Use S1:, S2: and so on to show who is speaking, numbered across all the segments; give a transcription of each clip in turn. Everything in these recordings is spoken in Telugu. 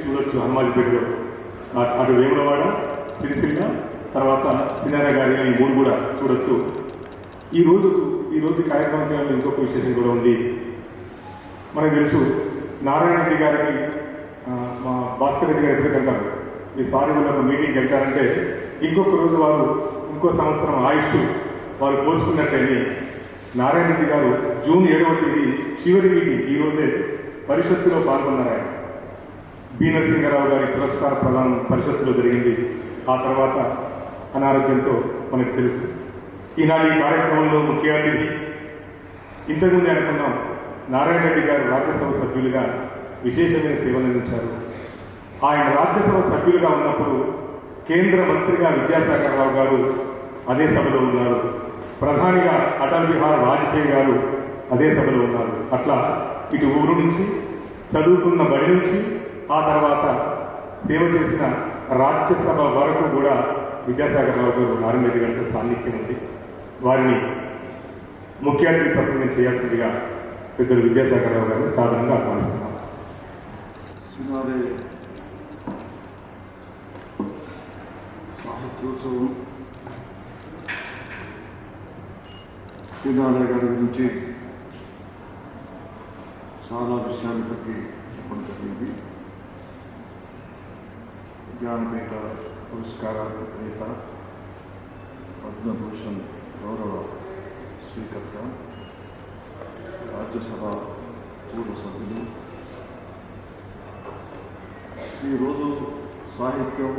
S1: చూడొచ్చు హనుమాజిపేటలో, అటు వేములవాడ, సిరిసిల్ల, తర్వాత సినారా గారి ఈ 3 కూడా చూడొచ్చు. ఈరోజు కార్యక్రమం చేయడంలో ఇంకొక విశేషం కూడా ఉంది. మనకు తెలుసు నారాయణ రెడ్డి గారికి మా భాస్కర్ రెడ్డి గారు ఎప్పటికీ అంటారు, ఈ సారి ఒక మీటింగ్కి వెళ్తారంటే ఇంకొక రోజు వారు ఇంకో సంవత్సరం ఆయుష్ వారు కోసుకున్నట్టయితే నారాయణ రెడ్డి గారు జూన్ 7వ తేదీ చివరి మీటింగ్ ఈరోజే పరిషత్తులో పాల్గొన్నారు. ఆయన బి నరసింహారావు గారి పురస్కార ప్రదానం పరిషత్తులో జరిగింది. ఆ తర్వాత అనారోగ్యంతో మనకు తెలుసు. ఈనాడు ఈ కార్యక్రమంలో ముఖ్య అతిథి ఇంతకుముందే అనుకున్నాం, నారాయణ రెడ్డి గారు రాజ్యసభ సభ్యులుగా విశేషమైన సేవలు అందించారు. ఆయన రాజ్యసభ సభ్యులుగా ఉన్నప్పుడు కేంద్ర మంత్రిగా విద్యాసాగర్ రావు గారు అదే సభలో ఉన్నారు. ప్రధానిగా అటల్ బిహారీ వాజ్పేయి గారు అదే సభలో ఉన్నారు. అట్లా ఇటు ఊరు నుంచి, చదువుకున్న బడి నుంచి, ఆ తర్వాత సేవ చేసిన రాజ్యసభ వరకు కూడా విద్యాసాగర్ రావు గారు నారాయణ రెడ్డి గారితో సాన్నిధ్యం ఉంది. వారిని ముఖ్య అతిథి ప్రసంగం చేయాల్సిందిగా పెద్దలు విద్యాసాగర్ రావు గారిని సాధారణంగా ఆహ్వానిస్తున్నాం.
S2: సాహిత్యోత్సవం శ్రీనారాయణ గారి గురించి చాలా విషయాల బట్టి చెప్పడం జరిగింది. జ్ఞానపీఠ పురస్కారాల గ్రహీత, పద్మభూషణ్ గౌరవ స్వీకర్త, రాజ్యసభ పూర్వ సభ్యులు. ఈరోజు సాహిత్యం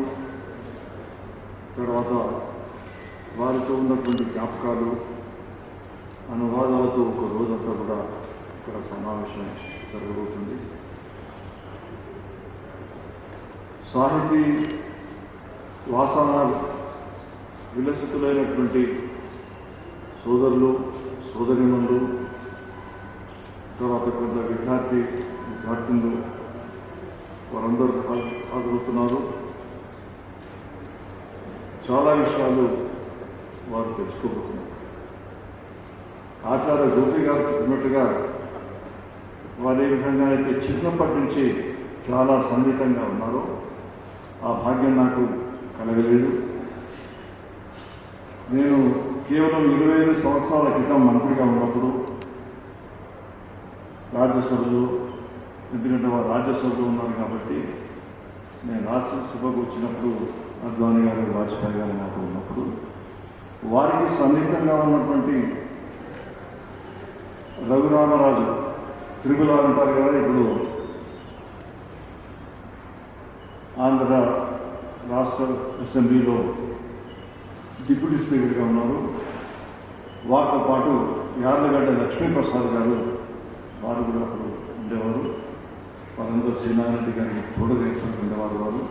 S2: తర్వాత వారితో ఉన్నటువంటి జ్ఞాపకాలు, అనువాదాలతో ఒక రోజంతా కూడా ఇక్కడ సమావేశం జరగబోతుంది. సాహితీ వాసన విలసితులైనటువంటి సోదరులు, సోదరిమణులు, తర్వాత కొంత విద్యార్థినులు వారందరూ హాజరవుతున్నారు. చాలా విషయాలు వారు తెలుసుకోబోతున్నారు. ఆచార్య గోపి గారు చెప్పినట్టుగా వారు ఏ విధంగా అయితే చిన్నప్పటి నుంచి చాలా సన్నిహితంగా ఉన్నారో ఆ భాగ్యం నాకు కలగలేదు. నేను కేవలం 25 సంవత్సరాల క్రితం మంత్రిగా ఉన్నప్పుడు రాజ్యసభలో, ఎందుకంటే వారు రాజ్యసభలో ఉన్నారు కాబట్టి, నేను రాజ్యసభకు వచ్చినప్పుడు అద్వానీ గారు, వాజ్పేయి గారు నాకు ఉన్నప్పుడు వారికి సన్నిహితంగా ఉన్నటువంటి రఘురామరాజు, త్రిపులారు అంటారు కదా, ఇప్పుడు ఆంధ్ర రాష్ట్ర అసెంబ్లీలో డిప్యూటీ స్పీకర్గా ఉన్నారు. వారితో పాటు యార్లగడ్డ లక్ష్మీప్రసాద్ గారు, వారు కూడా అప్పుడు ఉండేవారు. వారందరూ శ్రీనారాయణ గారికి తోడుగా ఉండేవారు.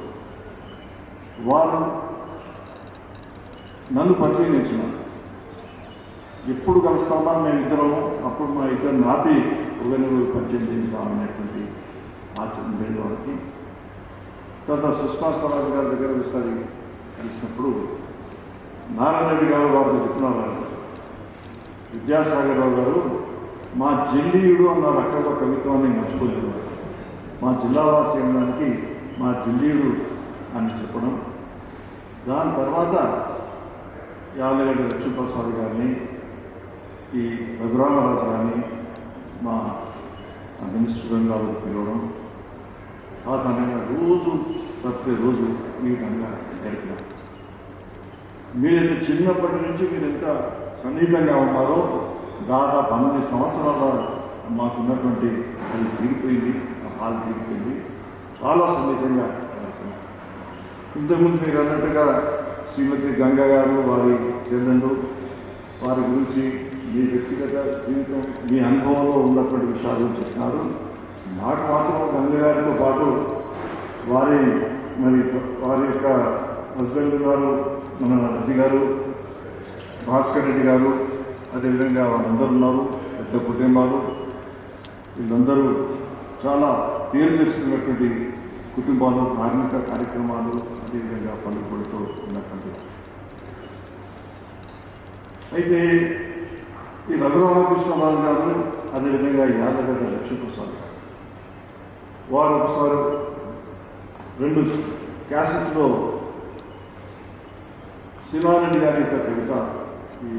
S2: వారు నన్ను పరిచయం ఇచ్చినారు. ఎప్పుడు కలుస్తామా మేము ఇద్దరము, అప్పుడు మా ఇద్దరు నాపి ఒకరిని పరిచయం చేస్తామనేటువంటి ఆచరణ ఉండేది వారికి. తర్వాత సుష్మా స్వరాజ్ గారి దగ్గర ఒకసారి కలిసినప్పుడు నారాయణ రెడ్డి గారు వారితో చెప్తున్నారు, విద్యాసాగర్ రావు గారు మా జిల్లీయుడు అన్నారు. అక్కడ కవిత్వాన్ని మర్చిపోలేదు. మా జిల్లావాసి అనడానికి మా జిల్లీయుడు అని చెప్పడం. దాని తర్వాత యాదగడ్డ లక్ష్మీప్రసాద్ గారిని, ఈ రఘురామరాజు గారిని మా మినిస్టర్ గారు పిలవడం, సాధారణంగా ప్రతిరోజు ఈ విధంగా గడిపినాం. మీరైతే చిన్నప్పటి నుంచి మీరు ఎంత సన్నిహితంగా ఉన్నారో దాదాపు 12 సంవత్సరాల మాకున్నటువంటి అది తీరిపోయింది, ఆ హాల్ తీరిపోయింది. చాలా సన్నిహితంగా గడుపుతున్నాం. ఇంతకుముందు మీరు అన్నట్టుగా శ్రీమతి గంగా గారు, వారి చెల్లెండు, వారి గురించి మీ వ్యక్తిగత జీవితం, మీ అనుభవంలో ఉన్నటువంటి విషయాలు చెప్పినారు. నాకు మాత్రం గంగా గారితో పాటు వారి యొక్క హస్బెండ్ గారు, మన రెడ్డి గారు, భాస్కర్ రెడ్డి గారు, అదేవిధంగా వాళ్ళందరూ ఉన్నారు. పెద్ద కుటుంబాలు, వీళ్ళందరూ చాలా పేరు తెచ్చుకున్నటువంటి కుటుంబాలు, ధార్మిక కార్యక్రమాలు, అదేవిధంగా పలుకుబడితో ఉన్నటువంటి. అయితే ఈ రఘురామకృష్ణరాజు గారు, అదేవిధంగా యాదగడ్డ లక్ష్మీప్రసాద్ గారు, వారు ఒకసారి 2 క్యాసెట్లో శ్రీనారాయణ గారి యొక్క కవిత, ఈ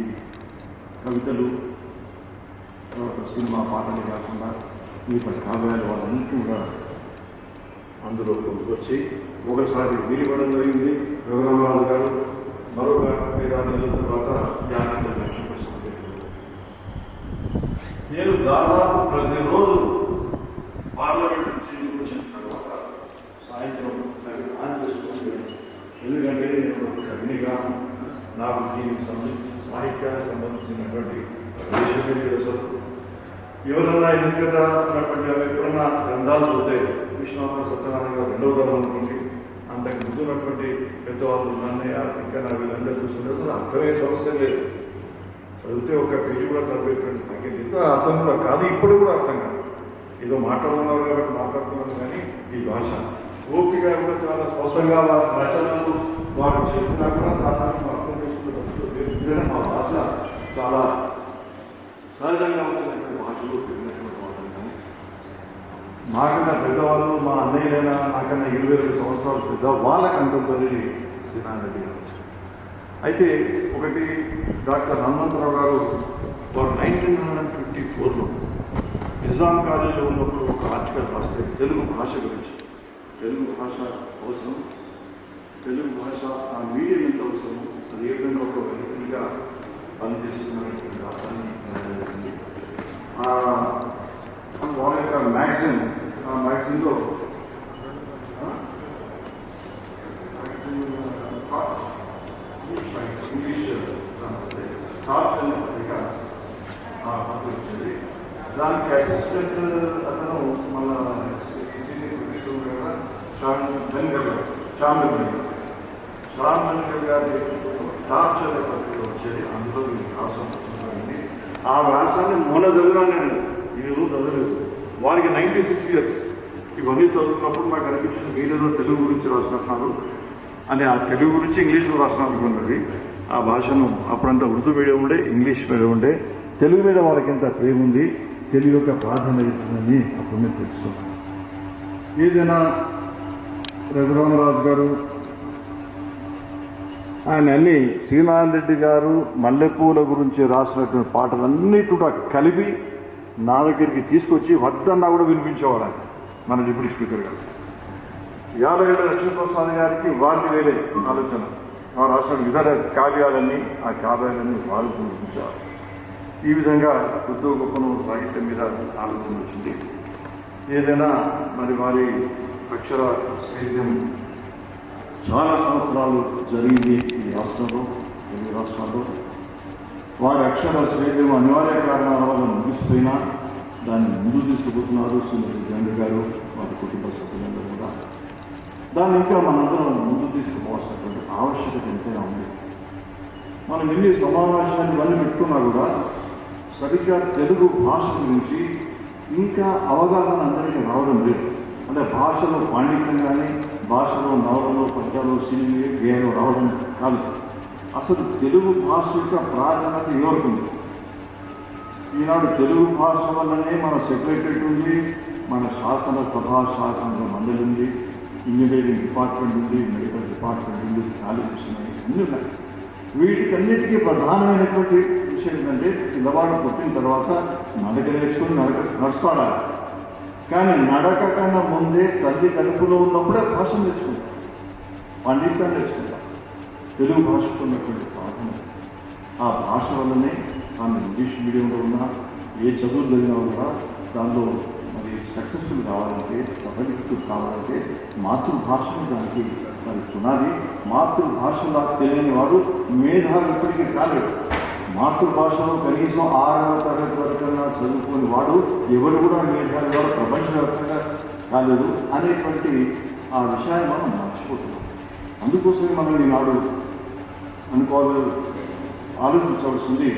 S2: కవితలు తర్వాత సినిమా పాటలు కాకుండా మిగతా కావ్యాలు వాళ్ళన్నింటినీ కూడా అందులో పొందుకొచ్చి ఒకసారి వీలివ్వడం జరిగింది. రఘురామరాజు గారు మరొక 5-6 నెలల తర్వాత జ్ఞానేంద్ర లక్ష్మీప్రసాద్ గారు. నేను దాదాపు ప్రతిరోజు పార్లమెంట్ నుంచి వచ్చిన తర్వాత సాయంత్రం ఆన్ చేసుకుంటూ, ఎందుకంటే నేను ఒక కవినిగా నాకు దీనికి సంబంధించిన సాహిత్యానికి సంబంధించినటువంటి ప్రవేశమే లేదు. అసలు ఎవరన్నా ఎందుకంటే ఉన్నటువంటి ఎప్పుడన్నా గ్రంథాలు చూస్తే విశ్వనాథ సత్యనారాయణ గారు 2వ తరం అనుకోండి, అంతకు ముందు ఉన్నటువంటి పెద్దవాళ్ళు నన్నయ్య ఇంకా నా వీళ్ళందరూ చూస్తుంటే అర్థమే సమస్య లేదు. చదివితే ఒక పేజీ కూడా చదివేటువంటి నాకేం ఇంకా అర్థం కూడా కాదు, ఇప్పుడు కూడా అర్థం కాదు. ఏదో మాట్లాడుతున్నారు కాబట్టి మాట్లాడుతున్నాను, కానీ ఈ భాష ఓపిక కూడా చాలా స్పష్టంగా రచనలు వారు చెప్పినా కూడా దాదాపు అర్థం చేసుకుంటే మా భాష చాలా సహజంగా వచ్చినటువంటి భాషలో పెరిగినటువంటి వాళ్ళు. కానీ నాకన్నా పెద్దవాళ్ళు, మా అన్నయ్యలైనా నాకన్నా 22 సంవత్సరాలు పెద్ద వాళ్ళకి అంటుంది శ్రీనారాయణ గారు. అయితే ఒకటి డాక్టర్ హనుమంతరావు గారు వారు 1954లో నిజాం కాలేజీలో ఉన్నప్పుడు ఒక ఆర్టికల్ రాస్తే తెలుగు భాష గురించి, తెలుగు భాష అవసరం, తెలుగు భాష ఆ మీడియం ఎంత అవసరం, అది ఏ విధంగా ఒక వెలుగుగా పనిచేస్తున్నటువంటి రాష్ట్రాన్ని వాళ్ళ యొక్క మ్యాగజైన్, ఆ మ్యాగజైన్లో ఇంగ్లీష్ థాట్స్ అనే పత్రిక వచ్చేది. దానికి అసిస్టెంట్ అతను మన సీనియర్ ప్రొఫెసర్ కదా శ్యామ్ ధన్గర్ గారి థాట్స్ అనే పత్రిక వచ్చేది. అందులో వ్యాసం వచ్చింది. ఆ వ్యాసాన్ని మొన్న చదివాను, ఈ రోజు చదవలేదు. వారికి 96 ఇయర్స్. ఇవన్నీ చదువుతున్నప్పుడు నాకు అనిపించింది మీరేదో తెలుగు గురించి రాసినట్టున్నారు అని. ఆ తెలుగు గురించి ఇంగ్లీష్లో రాసిన అనుకున్నది. ఆ భాషను అప్పుడంతా ఉర్దూ మీడియం ఉండే, ఇంగ్లీష్ మీడియం ఉండే, తెలుగు మీద వాళ్ళకి ఎంత ప్రేమ ఉంది, తెలుగు యొక్క ప్రాధాన్యత ఉందని అప్పుడు నేను తెలుసుకున్నాను. ఏదైనా రఘురామరాజు గారు ఆయన అన్ని శ్రీనారాయణ రెడ్డి గారు మల్లెపూల గురించి రాసినటువంటి పాటలన్నిటి కూడా కలిపి నా దగ్గరికి తీసుకొచ్చి వద్దన్నా కూడా వినిపించేవాడు ఆయన, మన డిప్యూటీ స్పీకర్ గారు. యాదగిరి లక్ష్మీప్రసాద్ గారికి వారికి వేరే ఆలోచన, వారు రాసిన ఇతర కావ్యాలన్నీ ఆ కావ్యాలన్నీ వాళ్ళు వినిపించేవారు. ఈ విధంగా కొద్ది గొప్పను సాహిత్యం మీద ఆలోచన వచ్చింది. ఏదైనా మరి వారి అక్షర సేద్యం చాలా సంవత్సరాలు జరిగింది ఈ రాష్ట్రంలో, తెలుగు రాష్ట్రాల్లో. వారి అక్షర సేద్యం అనివార్య కారణాల వల్ల ముగిసిపోయినా దాన్ని ముందు తీసుకుపోతున్నారు శ్రీమతి గంగ గారు, వారి కుటుంబ సభ్యులందరూ కూడా. దాన్ని ఇంకా మనందరం ముందు తీసుకుపోవాల్సినటువంటి ఆవశ్యకత ఎంతైనా ఉంది. మనం ఎన్ని సమావేశాలు ఇవన్నీ పెట్టుకున్నా కూడా సరిగ్గా తెలుగు భాష గురించి ఇంకా అవగాహన అందరికీ రావడం లేదు. అంటే భాషలో పాండిత్యం కానీ, భాషలో నవలలో పద్యాలు సినిమా గేయాలు రావడం కాదు, అసలు తెలుగు భాష యొక్క ప్రాధాన్యత ఎవరికి ఉంది. ఈనాడు తెలుగు భాష వల్లనే మన సెక్రటరేట్ ఉంది, మన శాసన మండలి ఉంది, ఇంజనీరింగ్ డిపార్ట్మెంట్ ఉంది, మెడికల్ డిపార్ట్మెంట్ ఉంది, కాలేజెస్ ఉన్నాయి, అన్నీ ఉన్నాయి. వీటికన్నిటికీ ప్రధానమైనటువంటి విషయం ఏంటంటే పిల్లవాడు పుట్టిన తర్వాత నడక నేర్చుకుని నడుస్తాడాలి. కానీ నడక కన్నా ముందే తల్లి కడుపులో ఉన్నప్పుడే భాష నేర్చుకుంటాం, పండితాన్ని నేర్చుకుంటాం. తెలుగు భాషకు ఉన్నటువంటి ప్రాధాన్యత ఆ భాష వల్లనే ఆమె ఇంగ్లీష్ మీడియంలో ఉన్నా ఏ చదువులు చదివినా కూడా దానిలో మరి సక్సెస్ఫుల్ కావాలంటే, సఫలీకృతులు కావాలంటే మాతృభాషను దానికి మరి పునాది. మాతృభాషలా తెలియని వాడు మేధావి ఇప్పటికీ కాలేడు. మాతృభాషలో కనీసం 6వ తరగతి వరకన్నా చదువుకుని వాడు ఎవరు కూడా మేధావి వాడు ప్రపంచవ్యాప్తంగా కాలేదు అనేటువంటి ఆ విషయాన్ని మనం మర్చిపోతున్నాం. అందుకోసమే మనం ఈనాడు ఆలోచించవలసింది,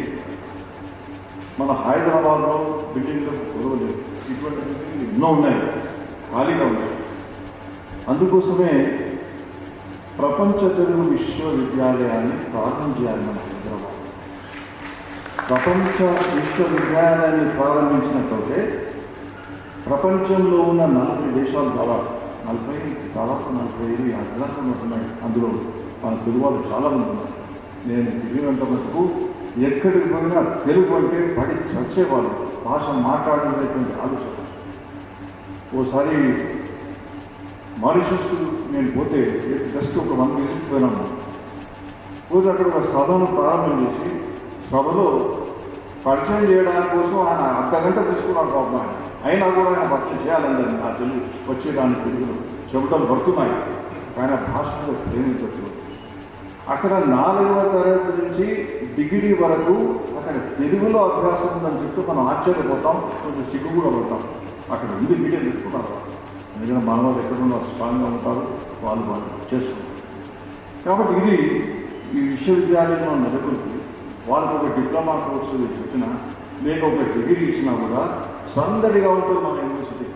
S2: మన హైదరాబాద్లో బిల్డింగ్లు కొలవలేదు, ఇటువంటి బిల్డింగ్లు ఎన్నో ఉన్నాయి, ఖాళీగా ఉన్నాయి. అందుకోసమే ప్రపంచ తెలుగు విశ్వవిద్యాలయాన్ని ప్రారంభం చేయాలి. మన హైదరాబాద్ ప్రపంచ విశ్వవిద్యాలయాన్ని ప్రారంభించినట్లయితే ప్రపంచంలో ఉన్న 40 దేశాలు కావాలి. దాదాపు 45 దాకా ఉంటున్నాయి. అందులో మన తెలుగు వాళ్ళు చాలామంది ఉన్నారు. నేను తిరిగినంత మటుకు ఎక్కడికి పోయినా తెలుగు అంటే పడి చచ్చేవాళ్ళు, భాష మాట్లాడలేటువంటి ఆలోచన. ఓసారి మారిషస్కు నేను పోతే జస్ట్ ఒక 1 విజిట్ పోయినాము. పోతే అక్కడ ఒక సభను ప్రారంభం చేసి సభలో పరిచయం చేయడానికి కోసం ఆయన అర్ధగంట తీసుకున్నాడు పాపం. ఆయన అయినా కూడా ఆయన పరిచయం చేయాలందని ఆ తెలుగు వచ్చేదాన్ని తెలుగులో చెబుతాలు పడుతున్నాయి. కానీ భాషలో ప్రేమించవచ్చు. అక్కడ 4వ తరగతి నుంచి డిగ్రీ వరకు అక్కడ తెలుగులో అభ్యాసం ఉందని చెప్తూ మనం ఆశ్చర్యపోతాం, కొంచెం సిగ్గు కూడా పడతాం. అక్కడ ఉంది మీడియం పెట్టుకుంటారు. ఎందుకంటే మానవులు ఎక్కడున్నా స్ట్రాంగ్గా ఉంటారు, వాళ్ళు చేసుకుంటారు. కాబట్టి ఇది ఈ విశ్వవిద్యాలయంలో నెలకొల్పి వాళ్ళకి ఒక డిప్లొమా కోర్సు పెట్టినా లేక ఒక డిగ్రీ ఇచ్చినా కూడా సందడిగా ఉంటుంది మన యూనివర్సిటీ.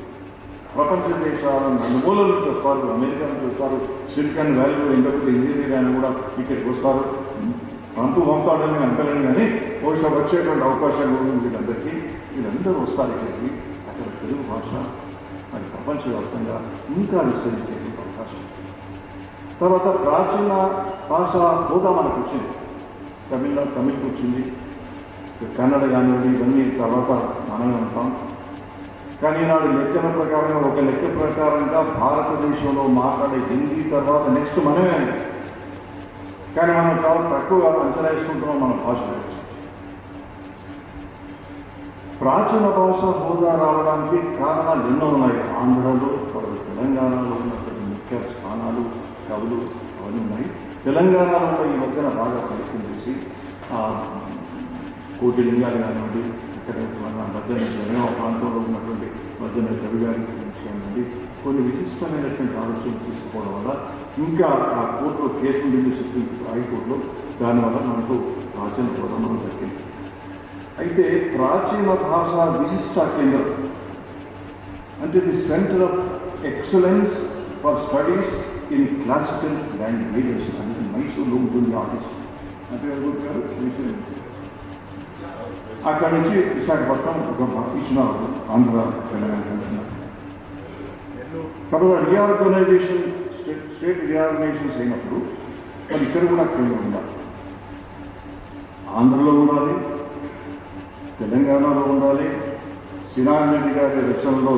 S2: ప్రపంచ దేశాల నలుమూలల నుంచి వస్తారు, అమెరికా నుంచి వస్తారు, సిలికాన్ వ్యాలీలో ఇంకొకటి ఇంజనీర్ అని కూడా ఇక్కడికి వస్తారు. పంపుతాడని అంటలేను, కానీ బహుశా వచ్చేటువంటి అవకాశాలు ఉంది వీళ్ళందరికీ. వీళ్ళందరూ వస్తారు ఇక్కడికి. అక్కడ తెలుగు భాష మరి ప్రపంచవ్యాప్తంగా ఇంకా విస్తరించే అవకాశం. తర్వాత ప్రాచీన భాష హోదా మనకు వచ్చింది. తమిళకి వచ్చింది, కన్నడ కానివ్వండి, ఇవన్నీ తర్వాత మనమే ఉంటాం. కానీ నాడు లెక్కల ప్రకారంగా ఒక లెక్క ప్రకారంగా భారతదేశంలో మాట్లాడే హిందీ తర్వాత నెక్స్ట్ మనమే. కానీ మనం చాలా తక్కువ అంచనా వేసుకుంటున్నాం మన భాష గురించి. ప్రాచీన భాష హోదా రావడానికి కారణాలు ఎన్నో ఉన్నాయి. ఆంధ్రలో, తెలంగాణలో ఉన్నటువంటి ముఖ్య స్థానాలు, కవులు అవన్నీ ఉన్నాయి. తెలంగాణలో ఈ మధ్యన బాగా ప్రయత్నం చేసి కోటి లింగాలు కానివ్వండి, ఇక్కడ మన మధ్యన జనగామ ప్రాంతంలో ఉన్నటువంటి మధ్యన కవి గారి గురించి కానివ్వండి, కొన్ని విశిష్టమైనటువంటి ఆలోచనలు తీసుకుపోవడం వల్ల ఇంకా ఆ కోర్టులో కేసు ఉండింది సుప్రీం హైకోర్టులో. దానివల్ల మనకు ప్రాచీన హోదా దక్కింది. అయితే ప్రాచీన భాష విశిష్ట కేంద్రం అంటే the centre of excellence for studies in classical languages అనేది మైసూర్లో ఉంటుంది ఆఫీస్. అంటే మైసూర్ అక్కడి నుంచి విశాఖపట్నం ఒక ఇచ్చినారు, ఆంధ్ర తెలంగాణ కలిసినారు. తర్వాత రీఆర్గనైజేషన్ స్టేట్ రీఆర్గనైజేషన్స్ అయినప్పుడు మరి ఇక్కడ కూడా కేంద్రం ఉండాలి. ఆంధ్రలో ఉండాలి, తెలంగాణలో ఉండాలి. శ్రీరామరెడ్డి గారి రచనలో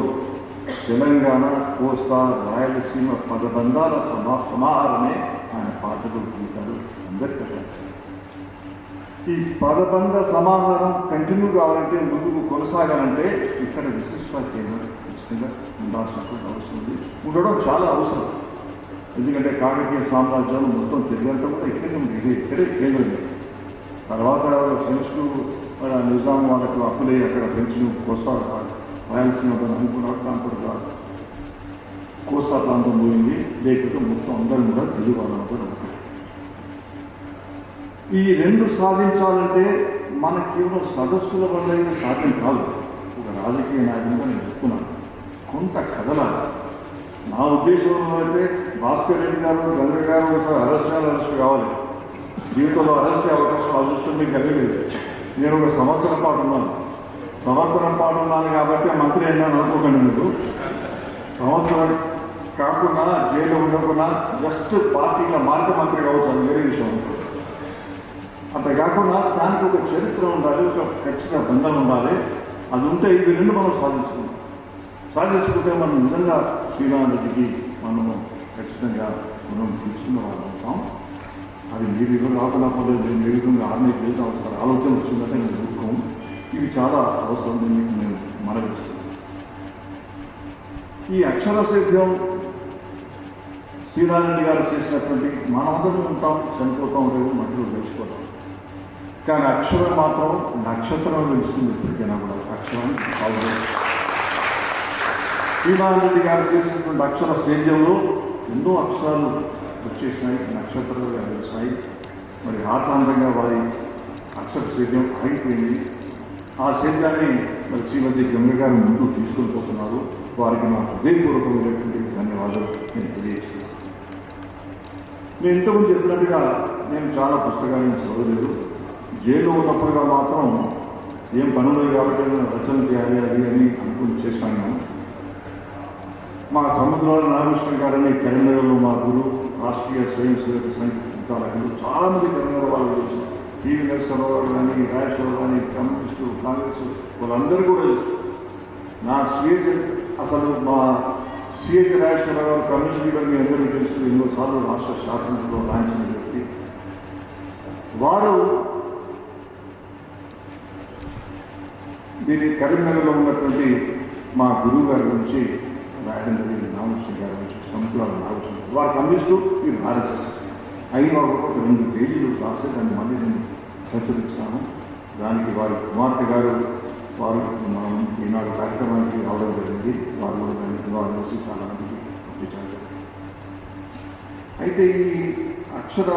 S2: తెలంగాణ, కోస్తా, రాయలసీమ పదబంధాల సమాహారమే ఆయన పాటలు గీతాలు అందరికీ. ఈ పదబంధ సమాహారం కంటిన్యూ కావాలంటే, ముందుకు కొనసాగాలంటే ఇక్కడ విశిష్ట కేంద్రం ఖచ్చితంగా ఉండాల్సినటువంటి అవసరం ఉంది, ఉండడం చాలా అవసరం. ఎందుకంటే కాకతీయ సామ్రాజ్యాలు మొత్తం తిరిగంతా కూడా ఇక్కడే ఉంది, ఇక్కడే కేంద్రం. తర్వాత ఫ్రెంచ్కు నిజాం వాళ్ళకు అప్పులే అక్కడ ఫ్రెంచ్ను కోస్తా రాయలసీమ అనుకున్నాడు. దాంట్లో కోస్తా ప్రాంతం పోయింది, లేకపోతే మొత్తం అందరం కూడా తెలుగు వాళ్ళని కూడా ఉంటారు. ఈ రెండు సాధించాలంటే మన కేవలం సదస్సుల వల్ల సాధ్యం కాదు. ఒక రాజకీయ నాయకునిగా నేను చెప్తున్నాను, కొంత కదలాలి. నా ఉద్దేశంలో అయితే భాస్కర్ రెడ్డి గారు, గంగ గారు ఒకసారి అరెస్ట్ కావాలి. జీవితంలో అరెస్ట్ అయ్యే అవకాశం అదృష్టం మీకు కలిగలేదు. నేను ఒక సంవత్సరం పాటు ఉన్నాను కాబట్టి మంత్రి అయినాను అనుకోకండి. మీరు సంవత్సరం కాకుండా జైలు ఉండకుండా జస్ట్ పార్టీలో మారితే మంత్రి కావచ్చు, అది వేరే విషయం. అంతే కాకుండా దానికి ఒక చరిత్ర ఉండాలి, ఒక ఖచ్చితంగా బంధం ఉండాలి. అది ఉంటే ఇవి రెండు మనం సాధించుకుంటే మనం నిజంగా శ్రీరామరెడ్డికి మనము ఖచ్చితంగా మనం తీసుకున్న వాళ్ళు ఉంటాం. అది మీరు విధంగా కాకుండా పోలేదు, మీరు విధంగా ఆర్మీ చేసిన ఒకసారి ఆలోచన వచ్చిందంటే నేను చూసుకోం. ఇవి చాలా అవసరం, మీకు నేను మనవిస్తున్నాను. ఈ అక్షరసేద్యం శ్రీరామరెడ్డి గారు చేసినటువంటి, మనమందరం ఉంటాం, చనిపోతాం, రేపు మట్టిలో తెలిసిపోతాం. కానీ అక్షరం మాత్రం నక్షత్రం తెలుస్తుంది ఇప్పటికైనా కూడా. అక్షరం కావాలి. శ్రీరామరెడ్డి గారు చేసినటువంటి అక్షర సేద్యంలో ఎన్నో అక్షరాలు వచ్చేసినాయి, నక్షత్రాలుగా తెలిసినాయి. మరి ఆతాంతంగా వారి అక్షర సేద్యం అయిపోయింది. ఆ సేద్యాన్ని మరి శ్రీమతి గంగ గారు ముందు తీసుకొని పోతున్నారు. వారికి నా హృదయపూర్వకమైనటువంటి ధన్యవాదాలు నేను తెలియజేస్తున్నాను. నేను ఇంతకుముందు చెప్పినట్టుగా నేను చాలా పుస్తకాలను చదవలేదు. జైల్లో ఉన్నప్పుడుగా మాత్రం ఏం పనులు కాబట్టి రచన చేయాలి అది అని అనుకుని చేశాను. మా సముద్రాల నాగేశ్వర గారని కరీంనగర్లో మా గురువు, రాష్ట్రీయ స్వయం సేవక సంఘాలకులు చాలామంది కరీంనగర్ వాళ్ళు తెలుసు. టీవీ నరసింహరావు గారు కానీ, రాజేశ్వరరావు కానీ, కమ్యూనిస్టు, కాంగ్రెస్ వాళ్ళందరూ కూడా తెలుసు. నా అసలు మా సిహెచ్ రాజేశ్వరరావు గారు కమ్యూనిస్ట్ లీడర్ మీ అందరికీ తెలుసు. ఎన్నోసార్లు రాష్ట్ర శాసనంలో రాయించిన వ్యక్తి వారు. దీని కరీంనగర్లో ఉన్నటువంటి మా గురువు గారి గురించి రాయడం జరిగింది. నాగేశ్వర గారి గురించి, సముద్రాల నాగేశ్వర వారు కమ్యూనిస్టు, వీరు ఆర్ఎస్ఎస్. అయిన ఒక 2 పేజీలు రాస్తే దాన్ని మళ్ళీ నేను ప్రచురించాను. దానికి వారి కుమార్తె గారు వారు మనం ఈనాడు కార్యక్రమానికి రావడం జరిగింది. వారు కూడా దాన్ని వారు చూసి చాలా మందికి పంపించారు. అయితే ఈ అక్షర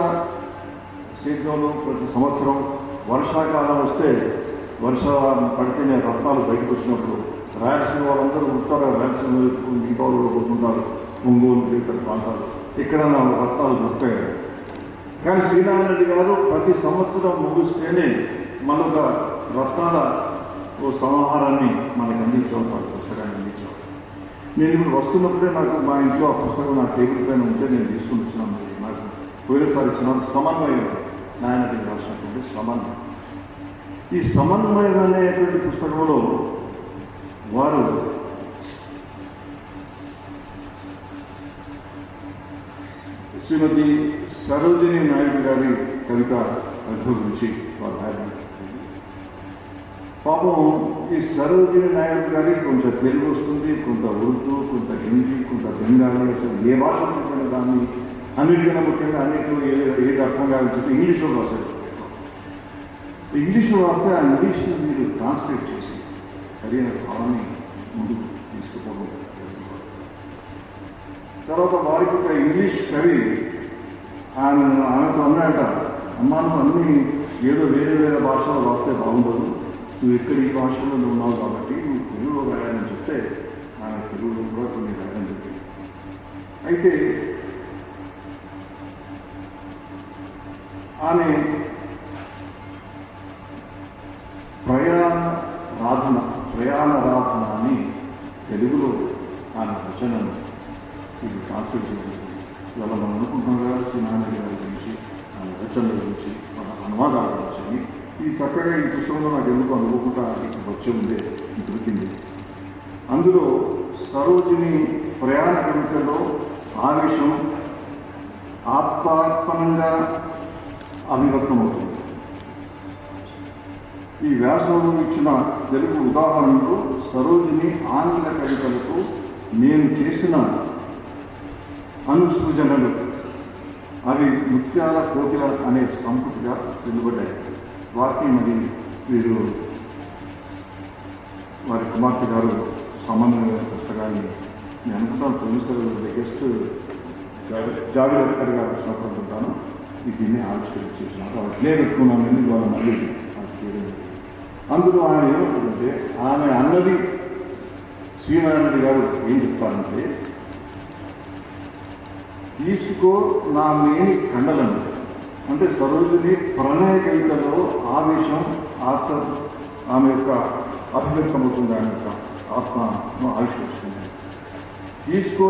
S2: సేద్యంలో ప్రతి సంవత్సరం వర్షాకాలం వస్తే వర్షం పడితేనే రత్నాలు బయటకు వచ్చినప్పుడు రాయలసీమ వాళ్ళందరూ ఉత్తర రాయలసీమ దీపావళిలో పోతుంటారు. ఒంగోలు, ఇతర ప్రాంతాలు ఇక్కడ రత్నాలు దొరుకుతాయి. కానీ శ్రీనారాయణ రెడ్డి గారు ప్రతి సంవత్సరం ముగిస్తేనే మనొక రత్నాల ఓ సమాహారాన్ని మనకు అందించాం. వాళ్ళ పుస్తకాన్ని అందించాం. నేను ఇప్పుడు వస్తున్నప్పుడే నాకు మా ఇంట్లో ఆ పుస్తకం నా టేబుల్ పైన ఉంటే నేను తీసుకుని వచ్చినాను. నాకు పోయినసారి ఇచ్చిన సమన్వయం, నారాయణ రాసినటువంటి సమన్వయం. ఈ సమన్వయం అనేటువంటి పుస్తకంలో వారు శ్రీమతి సరోజిని నాయుడు గారి కవిత గురించి వారు రాయడం. పాపం ఈ సరోజిని నాయుడు గారికి కొంచెం తెలుగు వస్తుంది, కొంత ఉర్దూ, కొంత హిందీ, కొంత బెంగాలీ, అసలు ఏ భాష ముఖ్యంగా దాన్ని అన్నిటికన్నా ముఖ్యంగా అన్నింటిలో ఏది అర్థం కాదని చెప్పి ఇంగ్లీష్లో రాశారు. ఇంగ్లీష్లో రాస్తే ఆ ఇంగ్లీష్ని మీరు ట్రాన్స్లేట్ చేసి సరైన భావాన్ని ముందుకు తీసుకుపోవడం. తర్వాత వారికి ఒక ఇంగ్లీష్ కవి ఆమెతో అన్నాట, అమ్మా నువ్వు అన్నీ ఏదో వేరే వేరే భాషలో రాస్తే బాగుండదు, నువ్వు ఎక్కడ ఈ భాషలో ఉన్నావు కాబట్టి నువ్వు తెలుగులో రాయాలని చెప్తే ఆమె తెలుగులో కూడా కొన్ని రాయడం జరిగింది. అయితే ఆమె ప్రయాణ రాధన అని తెలుగులో ఆమె రచనను ఇది ట్రాన్స్లేట్ చేసింది. ఇవాళ మనం అనుకుంటున్నాం కదా శ్రీనారాయణ గారి గురించి, ఆమె రచనల గురించి, మన అనువాదాల గురించి. ఈ చక్కగా ఈ పుస్తకంలో నాకు ఎందుకు అనుకోకుండా ఇక్కడ వచ్చే ఉందే దొరికింది. అందులో సరోజిని ప్రయాణ కవితలో ఆవేశం ఆత్మార్పణంగా అభివ్యక్తమవుతుంది. ఈ వ్యాసంలో ఇచ్చిన తెలుగు ఉదాహరణలు సరోజిని ఆంగ్ల కవితలకు నేను చేసిన అనుసృజనలు, అవి ముత్యాల కోకిల అనే సంపుటిగా వెలువడ్డాయి. వాటిని మరి వీరు వారి కుమార్తె గారు సమన్వయ పుస్తకాన్ని నేను అనుకుంటాను ప్రొఫెసర్ గెస్ట్ జావేద్ గారు వచ్చినప్పుడు అనుకుంటాను దీన్ని ఆవిష్కరించేసినారు. అట్లే పెట్టుకున్నాను ఇవాళ మళ్ళీ అందులో ఆయన ఏమంటుందంటే, ఆమె అన్నది శ్రీనారాయణ రెడ్డి గారు ఏం చెప్తారంటే, తీసుకో నా మేని కండలను, అంటే సరోజిని ప్రణయ కవితలో ఆవేశం ఆమె యొక్క అభివ్యక్తమవుతుంది, ఆమె యొక్క ఆత్మను ఆవిష్కరిస్తుంది. తీసుకో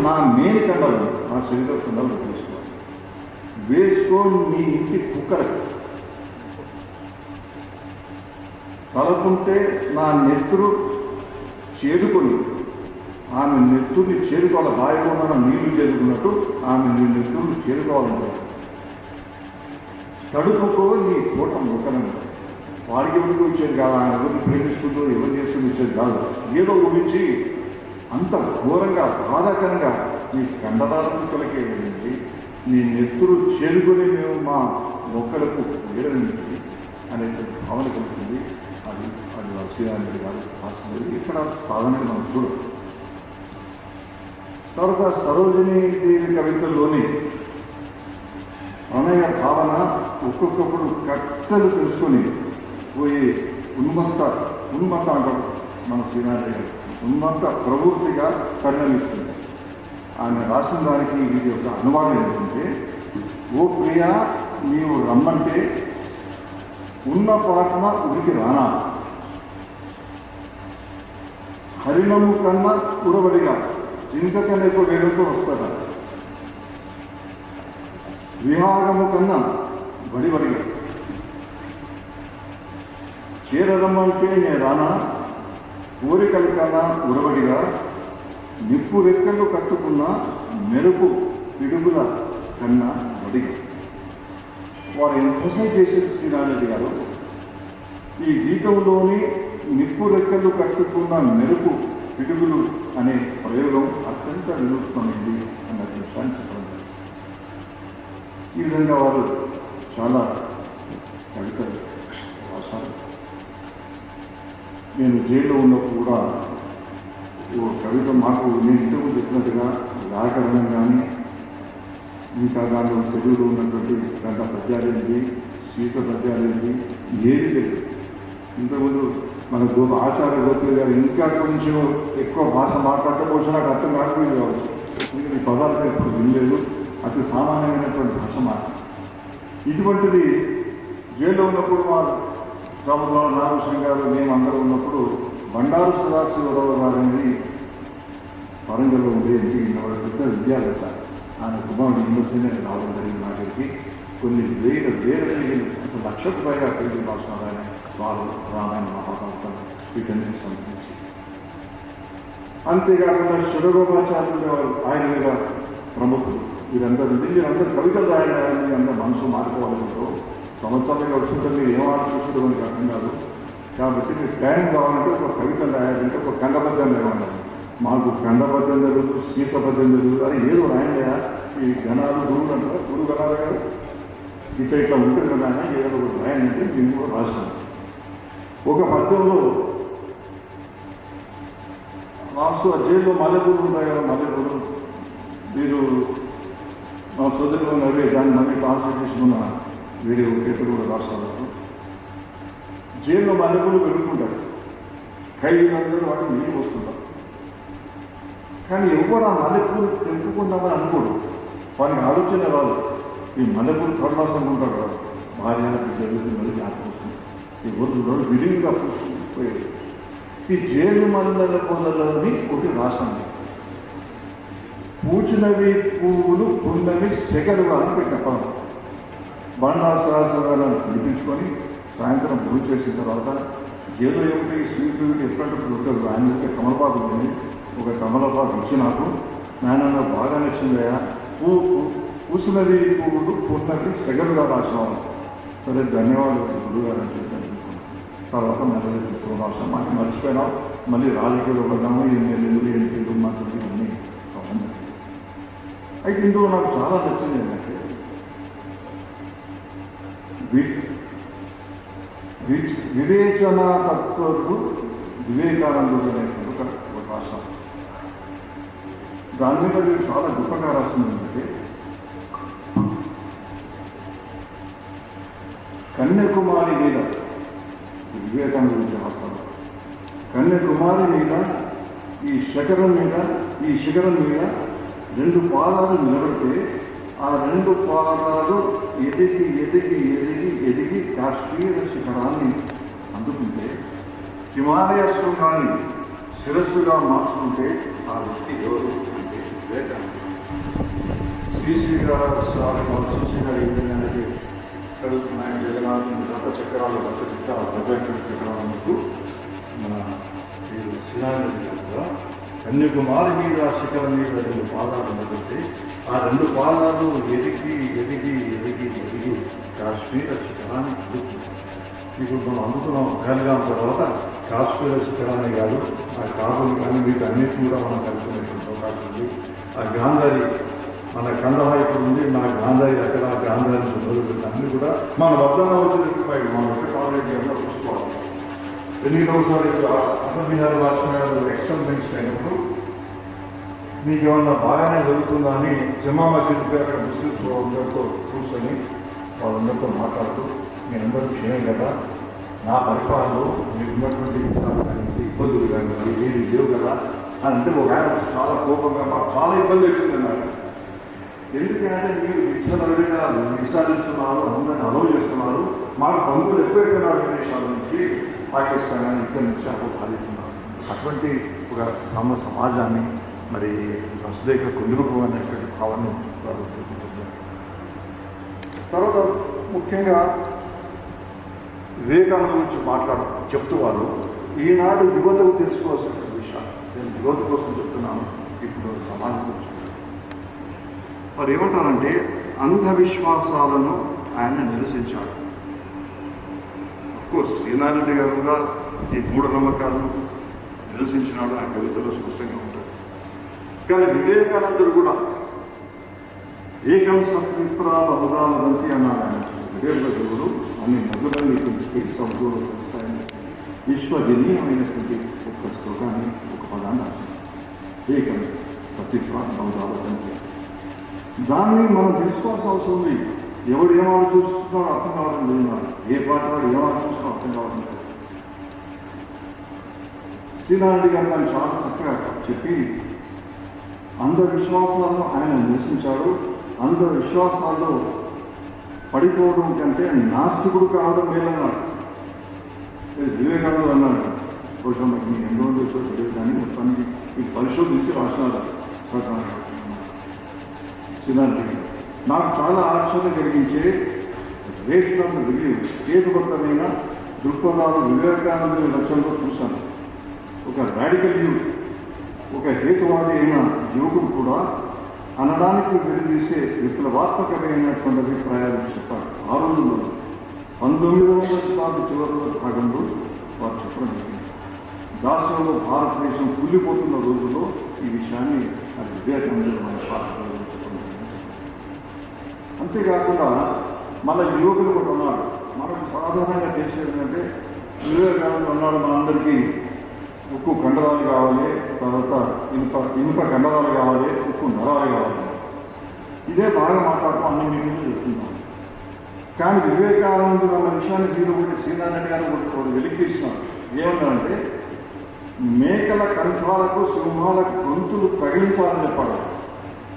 S2: నా మేని కండలను, నా శరీర కండలను తీసుకో, వేసుకో నీ ఇంటి కుక్కరకు, తలపుంటే నా నెత్తురు చేరుకొని, ఆమె నెత్తుర్ని చేరుకోవాలి. బావిలో మనం నీళ్లు చేరుకున్నట్టు ఆమె నీ నెత్తుర్ని చేరుకోవాలంటే, తడుపుకో నీ కోట మొక్కనంట. వారికి ఎవరికి వచ్చేది కాదు, ఆయన ఎవరిని ప్రేమిస్తుందో ఎవరు చేస్తుందో వచ్చేది కాదు. ఏదో ఊహించి అంత ఘోరంగా బాధాకరంగా నీ కండదాలను కొలకేయండి, నీ నెత్తురు చేరుకొని మేము మా మొక్కలకు వేరనింది అనే భావన కలుగుతుంది. అది శ్రీనారాయణ గారు రాసినది. ఇక్కడ సాధారణంగా మనం చూడం. తర్వాత సరోజిని దేవి కవితల్లోని ప్రణయ భావన ఒక్కొక్కప్పుడు కట్టలు తెలుసుకొని పోయి ఉన్మత్త అంటారు మన శ్రీనారాయణ గారు, ఉన్మత్త ప్రవృత్తిగా పరిణమిస్తుంది. ఆయన రాసిన దానికి వీరి యొక్క అనువాదం ఏంటంటే, ఓ ప్రియా నీవు రమ్మంటే ఉన్న పాటన ఉరికి రానా, హరిణము కన్నా ఉరవడిగా, జింక కన్నా ఎక్కువ వేగంతో వస్తాడా? విహారము కన్నా వడివడిగా, చేరరమ్మంటే నేను రానా, కోరికల కన్నా ఉరవడిగా, నిప్పు రెక్కలు కట్టుకున్న మెరుపు పిడుగుల కన్నా వడిగా. వారు ఎంఫసైజ్ చేసేది శ్రీనారెడ్డి గారు, ఈ గీతంలోని నిప్పు రెక్కలు కట్టుకున్న మెరుపు పిడుగులు అనే ప్రయోగం అత్యంత వినూత్నమైంది అన్న విషయాన్ని చెప్పడం. ఈ విధంగా వారు చాలా కవితలు రాశారు. నేను జైల్లో ఉన్నప్పుడు కూడా ఓ కవిత మాకు నేను ఇంతకు చెప్పినట్టుగా వ్యాకరణం కానీ ఇంకా దాంట్లో తెలుగులో ఉన్నటువంటి గంట పద్యాలేంటి, సీస పద్యాలేంటి ఏది లేదు. ఇంతకుముందు మన ఆచార్య గోపిక గారు ఇంకా కొంచెం ఎక్కువ భాష మాట్లాడితే బహుశా నాకు అర్థం కాకపోయింది కావచ్చు. ఎందుకంటే ఈ పదార్థం ఇప్పుడు వినలేదు, అతి సామాన్యమైనటువంటి భాష మాట. ఇటువంటిది జైల్లో ఉన్నప్పుడు మా సముద్రంలో నాగభూషణ్ గారు మేము అందరూ ఉన్నప్పుడు బండారు సదాశివరావు గారు అనేది వరంగల్లో ఉండే పెద్ద విద్యావేత్త, ఆయన కుమారుడు విమర్శనే రావడం జరిగింది నా దగ్గరికి. కొన్ని వేల పేజీలు, అసలు లక్షకు పైగా పేజీలు రాసినారు ఆయన. వాళ్ళు రామాయణ మహాభారతం వీటన్నిటికి సంబంధించి. అంతేకాకుండా శివగోపాచార్యులు వారు ఆయన మీద ప్రముఖులు. వీరందరూ కవితలు రాయడానికి అందరూ మనసు మారిపోవాలంటూ సంవత్సరాలుగా వస్తుంటే మీరు ఏం ఆలోచిస్తుందో మనకి అర్థం కాదు. కాబట్టి మీరు టైం కావాలంటే ఒక కవితలు రాయాలంటే ఒక కందబద్ధం రాయాలి. మాకు కందబద్ధం జరుగుతుంది, శ్రీసబద్ధం జరుగుతుంది, అది ఏదో రాయండియా. ఈ గణాలు గురువులు అంటారు, గురువు గణాలు గారు ఇట్లా ఉంటుంది కదా అని ఏదో ఒకటి రాయండి. నేను కూడా రాశాను. ఒక పద్యంలో మాస్టర్ జైల్లో మల్లెపూలు ఉంటాయి కదా, మల్లెపూలు మీరు మా సోదరులు నవ్వే దాన్ని మళ్ళీ ట్రాన్స్లేట్ చేసుకున్న వీడియో పేపర్ కూడా రాస్తారు. జైల్లో మల్లెపూలు పెరుగుతుంటారు, ఖైదీలందరూ వాటిని నీళ్ళు వస్తుంటారు. కానీ ఎవరు ఆ మల్లెపూలు తెంపుకుందామని అనుకోడు, వానికి ఆలోచన రాదు. ఈ మల్లెపూలు త్వరలాసం ఉంటాడు కదా, భార్య బిడ్డలు మళ్ళీ జ్ఞాపకం వస్తుంది. ఈ రోజు విరివిగా పోయేది. ఈ జైలు మల్లెల పొదలని ఒకటి రాసింది. పూచినవి పువ్వులు పున్నవి సెగలుగా అని పెట్టిన పదం. బండారు సరాసరాలను పిలిపించుకొని సాయంత్రం పూజ చేసిన తర్వాత ఏదో ఏమిటి స్వీట్ ఎప్పుడంటే ఉంటుంది. ఆయన కమలపాకు ఉంది, ఒక కమలపాకు ఇచ్చి నాకు నాయన బాగా నచ్చిందయా, పూసినవి పువ్వులు పున్నవి సెగలుగా రాసినావు. సరే ధన్యవాదాలు గురుగారు అని చెప్పి తర్వాత మళ్ళీ చూస్తూ రాసాం. మాకు మర్చిపోయినాం, మళ్ళీ రాజకీయాలు పడ్డాము, ఎంపీలు మంత్రులు అన్నీ అవన్నీ. అయితే ఇందులో నాకు చాలా నచ్చింది ఏంటంటే వివేచన తత్వలు వివేకానందుడు అనేటువంటి ఒక రాష్ట్రం. దాని మీద మీరు చాలా గొప్పగా రాసింది ఏంటంటే కన్యాకుమారి మీద వివేకానంద గురించి రాస్తాను. కన్యాకుమారి మీద ఈ శిఖరం మీద 2 పాదాలు నిలబడితే ఆ 2 పాదాలు ఎదిగి ఎదిగి ఎదిగి ఎదిగి కాశ్మీర శిఖరాన్ని అందుకుంటే హిమాలయ శృంగాన్ని శిరస్సుగా మార్చుకుంటే ఆ వ్యక్తి ఎవరు అంటే వివేకానంద. శ్రీశ్రీ గారు శ్రీశ్రీ గారు ఏంటంటే ఆయన జగన్నాథ్ రథ చక్రాలు చక్రాలకు మన శ్రీనారాయణ గారు కన్యాకుమారి మీద శిఖరం మీద 2 పాదాలు ఉండబడితే ఆ 2 పాదాలు ఎదిగి ఎదిగి ఎదిగి ఎదిగి కాశ్మీర శిఖరాన్ని అందుతుంది. ఇప్పుడు మనం అందుకున్నాం గాలిగాం తర్వాత కాశ్మీర శిఖరాన్ని కాదు, ఆ కాపులు కానీ వీటి అన్నిటిని కూడా మనం కలుపుకునేటువంటి అవకాశం ఉంది. ఆ గాంధారి మన కందహార్ ఇప్పుడు ఉంది, నా గాంధారి అక్కడ గాంధారి మొదలుపెట్టి అన్ని కూడా మన వద్దన వచ్చినట్టు పైకి మన ఆల్రెడీ అంతా చూసుకోవాలి. ఎన్నికవసారి అటల్ బిహారీ వాజ్పేయి గారు ఎక్స్టర్నల్ మినిస్టర్ అయినప్పుడు మీకు ఏమన్నా బాగానే జరుగుతుందా అని జమా మస్జిద్కి అక్కడ ముస్లిమ్స్ అందరితో కూర్చొని వాళ్ళందరితో మాట్లాడుతూ మీ అందరూ క్షేమే కదా, నా పరిపాలనలో మీకు ఉన్నటువంటి ఇబ్బందులు కానీ ఏమి లేవు కదా అని అంటే ఒక ఆయన చాలా కోపంగా మాకు చాలా ఇబ్బంది అవుతుంది అన్నాడు. ఎందుకంటే మీరు విచ్చలవిడిగా విచారిస్తున్నారు, అందరిని అలవ్ చేస్తున్నారు, మాకు బంధువులు ఎక్కువైతున్నారు విదేశాల నుంచి, పాకిస్తాన్ అని ఇక్కడి నుంచి అప్పుడు సాధిస్తున్నారు. అటువంటి ఒక సమాజాన్ని మరి వసుదైక కుటుంబం అనేటువంటి భావాన్ని వారు చూపించారు. తర్వాత ముఖ్యంగా వివేకానంద గురించి చెప్తూ వారు ఈనాడు యువతకు తెలుసుకోవాల్సిన విషయాలు నేను యువత కోసం చెప్తున్నాను. ఇప్పుడు సమాజం గురించి వారు ఏమంటారంటే అంధవిశ్వాసాలను ఆయన నిరసించాడు. అఫ్కోర్స్ శ్రీనారాయణ గారు కూడా ఈ మూఢనమ్మకాలను నిరసించినాడు, ఆ కవితలో స్పష్టంగా ఉంటుంది. కానీ వివేకానందుడు కూడా ఏకం సత్విప్రా బహుదా వదంతి అన్నాడు. ఆయన వివేకానందుడు అన్ని మొదలని పిలిచి సద్గురు విశ్వజనీయమైనటువంటి ఒక శ్లోకాన్ని ఒక పదాన్ని రాశారు. ఏకం సత్విప్రా బహుదా వదంతి. దాన్ని మనం తెలుసుకోవాల్సిన అవసరం ఉంది. ఎవడు ఏం ఆలోచిస్తున్నాడో అర్థం కావడం లేదు, ఏ పాట వాడు ఏం ఆలోచిస్తున్నాడో అర్థం కావడం లేదు. శ్రీనారాయణ గారు దాన్ని చాలా చక్కగా చెప్పి అంధవిశ్వాసాలను ఆయన నిరసించాడు. అంధవిశ్వాసాల్లో పడిపోవడం కంటే నాస్తికుడు కావడం మేలన్నాడు. వివేకానంద అన్నాడు, బహుశా మీకు ఎంతో చోటు కానీ మొత్తానికి మీకు పరిశోధించి రాసినారు శ్రీనారాయణ. నాకు చాలా ఆశ్చర్యం కలిగించే రేషనల్ రివ్యూ హేతుబద్ధమైన దృక్పథాలు వివేకానంద లక్ష్యంలో చూశాను. ఒక రాడికల్ యూత్, ఒక హేతువాది అయిన యువకుడు కూడా అనడానికి వెలుదీసే విప్లవాత్మకమైనటువంటి అభిప్రాయాలు చెప్పారు. ఆ రోజుల్లో 1900 శతాబ్దం చివరి భాగంలో వారు చెప్పడం జరిగింది. దాస్యంలో భారతదేశం కూలిపోతున్న రోజుల్లో ఈ విషయాన్ని అది వివేకానంద మన పాత్రలో చెప్పడం జరిగింది. అంతేకాకుండా మన యువకులు కూడా ఉన్నారు. మనకు సాధారణంగా తెలిసేది ఏంటంటే వివేకానంద ఉన్నాడు, మనందరికీ ఉక్కు కండరాలు కావాలి, తర్వాత ఇనుప కండరాలు కావాలి, ఉక్కు నరాలు కావాలి. ఇదే బాగా మాట్లాడుతూ అన్ని మీటింగ్లు చెప్తున్నాం. కానీ వివేకానందుడు అన్న విషయాన్ని మీరు ఒకటి శ్రీనారాయణ గారు ఒకటి వెలికిస్తున్నారు. ఏమన్నారంటే మేకల కంఠాలకు సింహాలకు గొంతులు తగిలించాలని చెప్పాడు.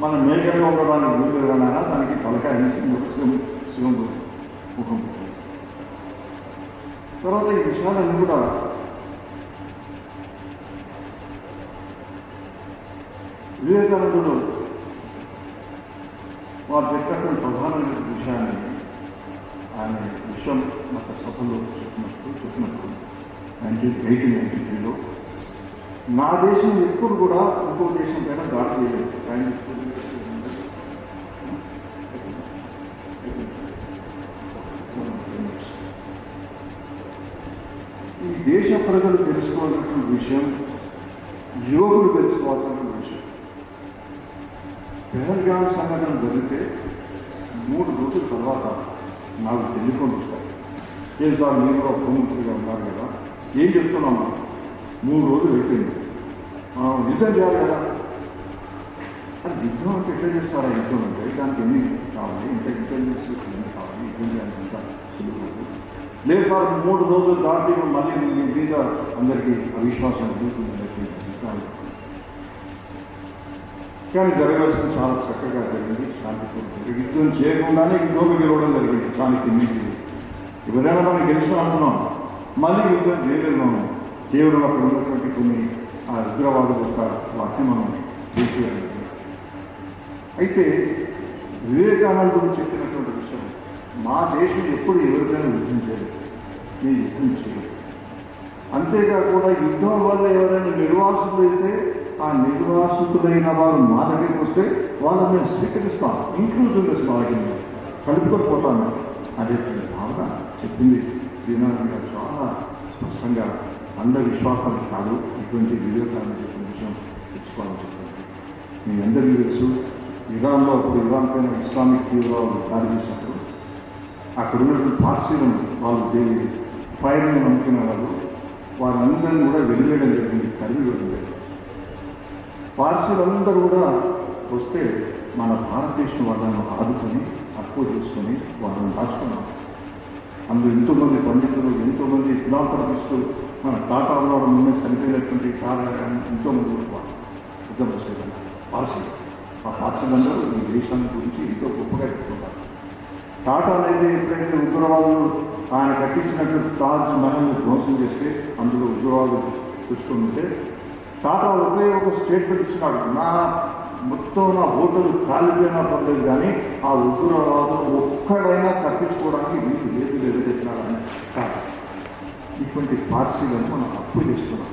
S2: మన మేకల్లో ఉండడానికి వీలుదైనా దానికి తలకాయ శివం ముఖం. తర్వాత ఈ విషయాలన్నీ కూడా వివేకానందుడు వారు చెప్పినటువంటి ప్రధానమైన విషయాన్ని ఆయన విశ్వం మత సభలో చెప్పినప్పుడు 1893లో నా దేశం ఎప్పుడు కూడా ఇంకో దేశం పైన దాడి చేయలేదు. ఈ దేశ ప్రజలు తెలుసుకోవాల్సినటువంటి విషయం, యువకులు తెలుసుకోవాల్సినటువంటి విషయం. పెహల్గాం సంఘటన జరిగితే 3 రోజుల తర్వాత నాకు టెలిఫోన్ వస్తాయి. ఏం సార్ మీరు కూడా ముఖ్యమంత్రిగా ఉన్నారు కదా, ఏం చేస్తున్నాము? 3 రోజులు అయిపోయింది, యుద్ధం చేయాలి కదా. అది యుద్ధం అంటే ఎట్లా చేస్తారా? యుద్ధం అంటే దానికి ఎన్ని కావాలి, ఇంటెలిజెన్స్ ఎన్ని కావాలి, యుద్ధం చేయాలంటే సులువు లేదు సార్. 3 రోజులు దాటి మళ్ళీ మీ మీద అందరికీ అవిశ్వాసం చూస్తుంది. కానీ జరగాల్సింది చాలా చక్కగా జరిగింది, శాంతిపూర్వకంగా. యుద్ధం చేయకుండానే యుద్ధం గెలవడం జరిగింది. చాణక్య ఎవరైనా మనం గెలిచిన అనుకున్నాం, మళ్ళీ యుద్ధం చేయలేము. కేవలం అక్కడ ఉన్నటువంటి కొన్ని ఆ ఉగ్రవాదుల యొక్క వాటిని మనం చేసేయాలి. అయితే వివేకానందుడు చెప్పినటువంటి విషయం, మా దేశం ఎప్పుడు ఎవరికైనా యుద్ధం చేయలేదు, నేను యుద్ధం చేయలేదు. అంతేకాకుండా యుద్ధం వల్ల ఎవరైనా నిర్వాసితులైతే ఆ నిర్వాసితులైన వారు మా దగ్గరికి వస్తే వాళ్ళని మేము స్వీకరిస్తాం, ఇంక్లూజివ్నెస్ భాగంగా కలుపుకొని పోతాను అనేటువంటి భావన చెప్పింది శ్రీనారాయణ గారు. చాలా స్పష్టంగా అంధవిశ్వాసాలు కాదు, ఇటువంటి వివేకాన్ని చెప్పిన విషయం తెలుసుకోవాలని చెప్పారు. మీ అందరికీ తెలుసు, ఇరాన్లో అప్పుడు ఇరాన్ పైన ఇస్లామిక్ తీవ్రవాదులు దాడి చేసినప్పుడు అక్కడ ఉన్నటువంటి పార్సీలను వాళ్ళు ఫైర్ని నమ్ముకున్న వాళ్ళు వారందరినీ కూడా వెలివేయడం జరిగింది, తరిమి వెళ్ళలేదు. పార్సీలందరూ కూడా వస్తే మన భారతదేశం వాళ్ళను ఆదుకొని తక్కువ చేసుకొని వాళ్ళని దాచుకున్నాం. అందులో ఎంతోమంది పండితులు, ఎంతోమంది ఫిలాంథ్రపిస్టులు, మన టాటా అన్నవాడు ముందు చనిపోయినటువంటి ఎంతోమంది యుద్ధం చేసేది పార్సీ. ఆ పార్సీలందరూ ఈ దేశాన్ని గురించి ఎంతో గొప్పగా చెప్పుకుంటారు. టాటా అనేది ఎప్పుడైతే ఉగ్రవాదులు ఆయన కట్టించినటువంటి తాజ్ మహల్ ధ్వంసం చేస్తే అందులో ఉగ్రవాదులు తెచ్చుకొని ఉంటే టాటా ఒకే ఒక స్టేట్మెంట్ ఇచ్చినాడు, మొత్తం నా ఓటర్లు కాలిపోయినా పర్లేదు కానీ ఆ ఉగ్రవాదులు ఒక్కడైనా తప్పించుకోవడానికి వీలు లేదు తెచ్చినాడని టాటా. ఇటువంటి పార్సీలను మనం అప్పు చేస్తున్నాం.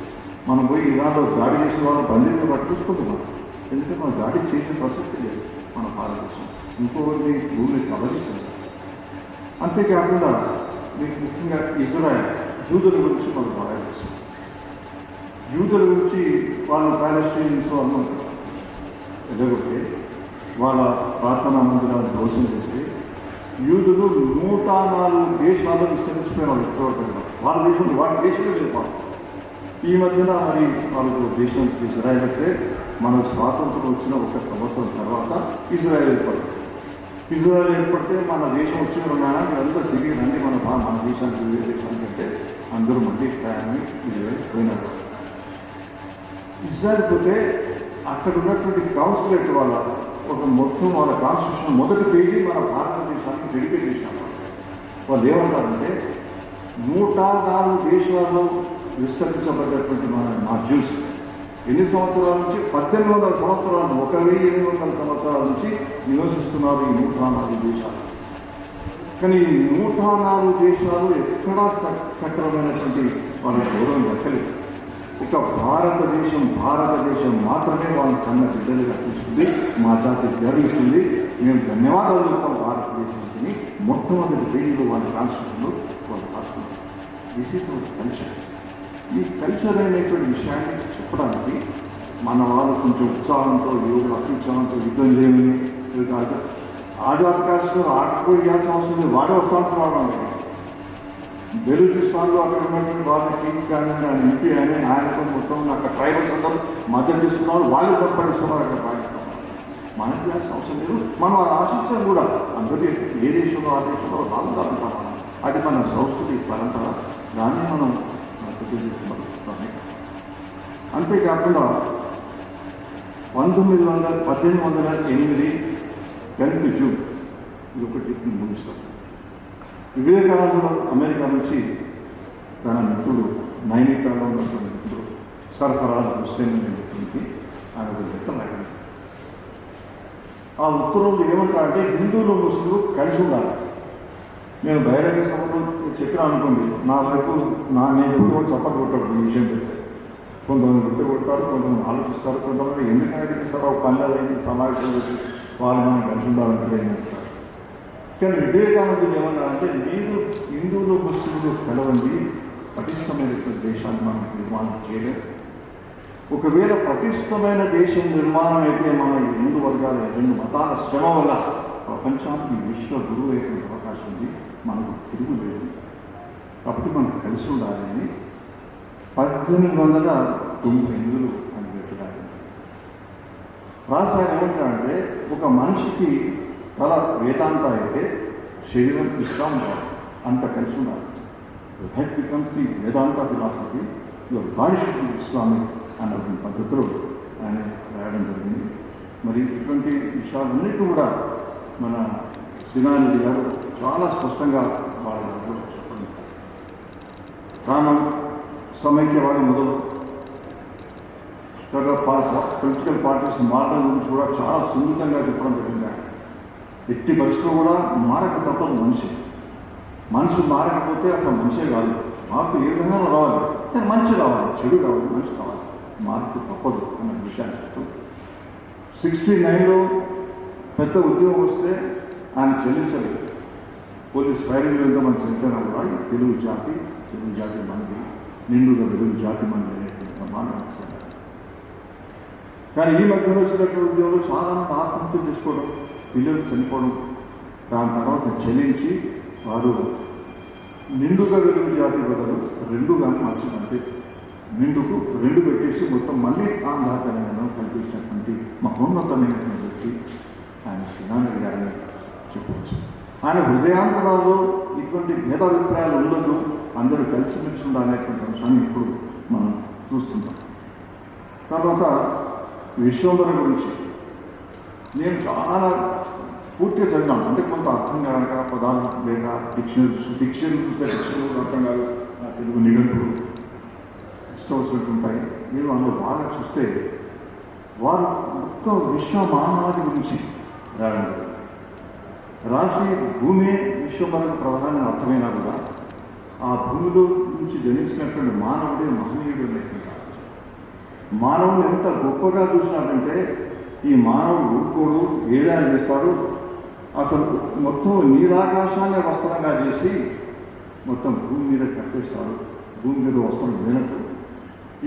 S2: మనం పోయి ఇరాన్లో దాడి చేసిన వాళ్ళు బందీలు పట్టుకుంటున్నాం. ఎందుకంటే మనం దాడి చేసే ప్రసక్తి లేదు మన భారతదేశం. ఇంకొకరిని భూమిని కబలిస్తుంది. అంతేకాకుండా మీకు ముఖ్యంగా ఇజ్రాయెల్ యూదుల గురించి మనం బాగా చేస్తాం. యూదుల గురించి వాళ్ళు ప్యాలెస్టైన్స్ వాళ్ళు ఎదగొట్టే వాళ్ళ ప్రార్థనా మందిరాన్ని ధ్వంసం చేసి యూదులు 104 దేశాలు విస్తరించిపోయిన వాళ్ళు ఎక్కువగా వాళ్ళ దేశంలో వాళ్ళ దేశంలో లేదు. ఈ మధ్యన మరి వాళ్ళకు దేశం ఇజ్రాయెల్ వస్తే మనకు స్వాతంత్రం వచ్చిన 1 సంవత్సరం తర్వాత ఇజ్రాయెల్ ఏర్పడుతుంది. ఇజ్రాయెల్ ఏర్పడితే మన దేశం వచ్చిన ఉన్నాయా మీరంతా తిరిగి రండి మన దేశానికి వేరే దేశానికి అంటే అందరూ మళ్ళీ ప్రయాణమై ఇజ్రాయెల్ పోయినారు. ఇజ్రాయెల్ పోతే అక్కడ ఉన్నటువంటి కౌన్సిలేట్ వాళ్ళ ఒక మొత్తం వాళ్ళ కాన్స్టిట్యూషన్ మొదటి పేజీ మన భారతదేశానికి డెడికేట్ చేసినారు. వాళ్ళు ఏమంటారంటే 104 దేశాల్లో విస్తరించబడ్డటువంటి మా జ్యూస్ ఎన్ని సంవత్సరాల నుంచి 1800 సంవత్సరాలు 1800 సంవత్సరాల నుంచి నివసిస్తున్నారు ఈ 104 దేశాలు. కానీ ఈ 104 దేశాలు ఎక్కడా సక్రమైనటువంటి వాళ్ళ గౌరవం దక్కలేదు. ఒక భారతదేశం మాత్రమే వాళ్ళ కన్న బిడ్డలుగా తీసుకుంది, మా జాతి గర్విస్తుంది. మేము ధన్యవాదాలు చెప్తాం భారతదేశానికి. మొట్టమొదటి పేజీలో వాళ్ళ కాన్స్టిట్యూషన్లో వాళ్ళు రాసుకున్నారు. This is our culture. ఈ కల్చర్ అనేటువంటి విషయాన్ని చెప్పడానికి మన వాళ్ళు కొంచెం ఉత్సాహంతో అత్యుత్సాహంతో యుద్ధం చేయమని ఆజాద్ కాశ్మీర్ ఆగిపోయి చేయాల్సిన అవసరం లేదు. వాడే వస్తూ ఉంటున్నాడు. బెలూచిస్తాన్లో అక్కడ ఉన్నటువంటి వాళ్ళ కింగ్ కానీ ఆయన ఎంపీ అని ఆయనతో మొత్తం అక్కడ ట్రైబల్స్ అందరూ మద్దతు ఇస్తున్నారు, వాళ్ళే సంపాదిస్తున్నారు అక్కడ పాకిస్తాన్. మనకి చేయాల్సిన అవసరం లేదు. మనం అది ఆశించడం కూడా అందరికీ ఏ దేశంలో ఆ దేశంలో రాజధాని అది మన సంస్కృతి పరంపర, దాన్ని మనం అంతేకాకుండా 1808 10th జూన్ ఇది ఒకటి ముగిస్తాం. వివేకానంద అమెరికా నుంచి తన మిత్రుడు నైనితాల్లో ఉన్నటువంటి మిత్రుడు సర్ఫరాజ్ హుస్సేన్ అనే వ్యక్తికి ఆయన ఒక లెటర్ రాయడం. ఆ ఉత్తర్వులు ఏమంటారంటే హిందువులు ముస్లింలు కలిసి ఉండాలి. నేను బహిరంగ సభలో చెప్పినా అనుకోండి, నా వైపు నేను ఎప్పుడు చప్పట్లు కొట్టాడు ఈ విషయం చెప్తే. కొంతమంది గుర్తు కొడతారు, కొంతమంది ఆలోచిస్తారు, కొంతమంది ఎందుకంటే సార్ ఒక పల్లె అయింది సమావేశం వచ్చి వాళ్ళు మనం కలిసి ఉండాలంటే ఏమంటారు. కానీ వివేకానందుడు ఏమన్నారంటే మీరు హిందువులు ముస్లింలు కలవండి, పటిష్టమైన దేశాన్ని మనం నిర్మాణం చేయలేదు. ఒకవేళ పటిష్టమైన దేశం నిర్మాణం అయితే మన హిందూ వర్గాల 2 మతాల శ్రమ వల్ల ప్రపంచానికి విశ్వ గురువు అయ్యే అవకాశం ఉంది. మనకు తిరుగు లేదు. కాబట్టి మనం కలిసి ఉండాలి అని 1898 అని పెట్టాడు. రాశారు ఏమంటారంటే ఒక మనిషికి తల వేదాంత అయితే శరీరం ఇస్లాం కాదు, అంత కలిసి ఉండాలి. Head becomes the Vedanta philosophy, your body should be Islamic అన్నటువంటి పద్ధతిలో ఆయన రాయడం జరిగింది. మరి ఇటువంటి విషయాలన్నిటి కూడా మన శ్రీనాథి గారు చాలా స్పష్టంగా వాళ్ళ చెప్పండి. ప్రాణం సమైక్యవాది మొదలు తర్వాత పొలిటికల్ పార్టీస్ మారడం గురించి కూడా చాలా సున్నితంగా చెప్పడం జరిగింది. ఎట్టి పరిస్థితుల్లో కూడా మారక తప్పదు. మనిషి మారకపోతే అసలు మంచే కాదు. మార్పు ఏ విధంగా రావాలి, కానీ మంచి రావాలి, చెడు కావాలి, మంచి కావాలి, మార్పు తప్పదు అన్న విషయాన్ని చెప్తూ 69లో పెద్ద ఉద్యోగం వస్తే ఆయన చెల్లించలేదు. పోలీస్ ఫైరింగ్ ఎంతమంది చనిపోయినా కూడా తెలుగు జాతి మంది నిండుగా తెలుగు జాతి మంది అనేటువంటి ప్రమాణం. కానీ ఈ మధ్యలో వచ్చినటువంటి ఉద్యోగులు చాలామంది ఆత్మహత్యలు చేసుకోవడం, పిల్లలు చనిపోవడం, దాని తర్వాత చెల్లించి వారు నిండుగా వెలుగు జాతి బదులు 2 కానీ మార్చిందంటే నిండుకు 2 పెట్టేసి మొత్తం మళ్ళీ ఆంధ్రతనంగా కల్పించినటువంటి మహోన్నతమైనటువంటి వ్యక్తి ఆయన శ్రీనాథి గారిని చెప్పవచ్చు. ఆయన హృదయాంతరాల్లో ఇటువంటి భేదాభిప్రాయాలు ఉండదు, అందరూ కలిసిమెలిసి ఉండాలనేటువంటి అంశాన్ని ఇప్పుడు మనం చూస్తున్నాం. తర్వాత విశ్వంబర గురించి నేను చాలా పూర్తిగా చదివాను. అంటే కొంత అర్థం కాక పదాలు లేక డిక్షనరీ చూస్తే డిక్షనరీ అర్థం కాదు, తెలుగు నిఘంటువులు ఇష్టం వచ్చినట్టు ఉంటాయి. మీరు అందులో బాగా చూస్తే వారు మొత్తం విశ్వ మానవాది గురించి రాయండి. రాసి భూమి విశ్వమరకు ప్రధాన అర్థమైనా కూడా ఆ భూమిలో నుంచి జనించినటువంటి మానవుడే మహనీయుడు అనేటువంటి మానవుడు ఎంత గొప్పగా చూసినాడంటే ఈ మానవుడు ఊరుకోడు, ఏదైనా చేస్తాడు. అసలు మొత్తం నీరాకాశాన్ని వస్త్రంగా చేసి మొత్తం భూమి మీద కట్టేస్తాడు. భూమి మీద వస్త్రం లేనట్టు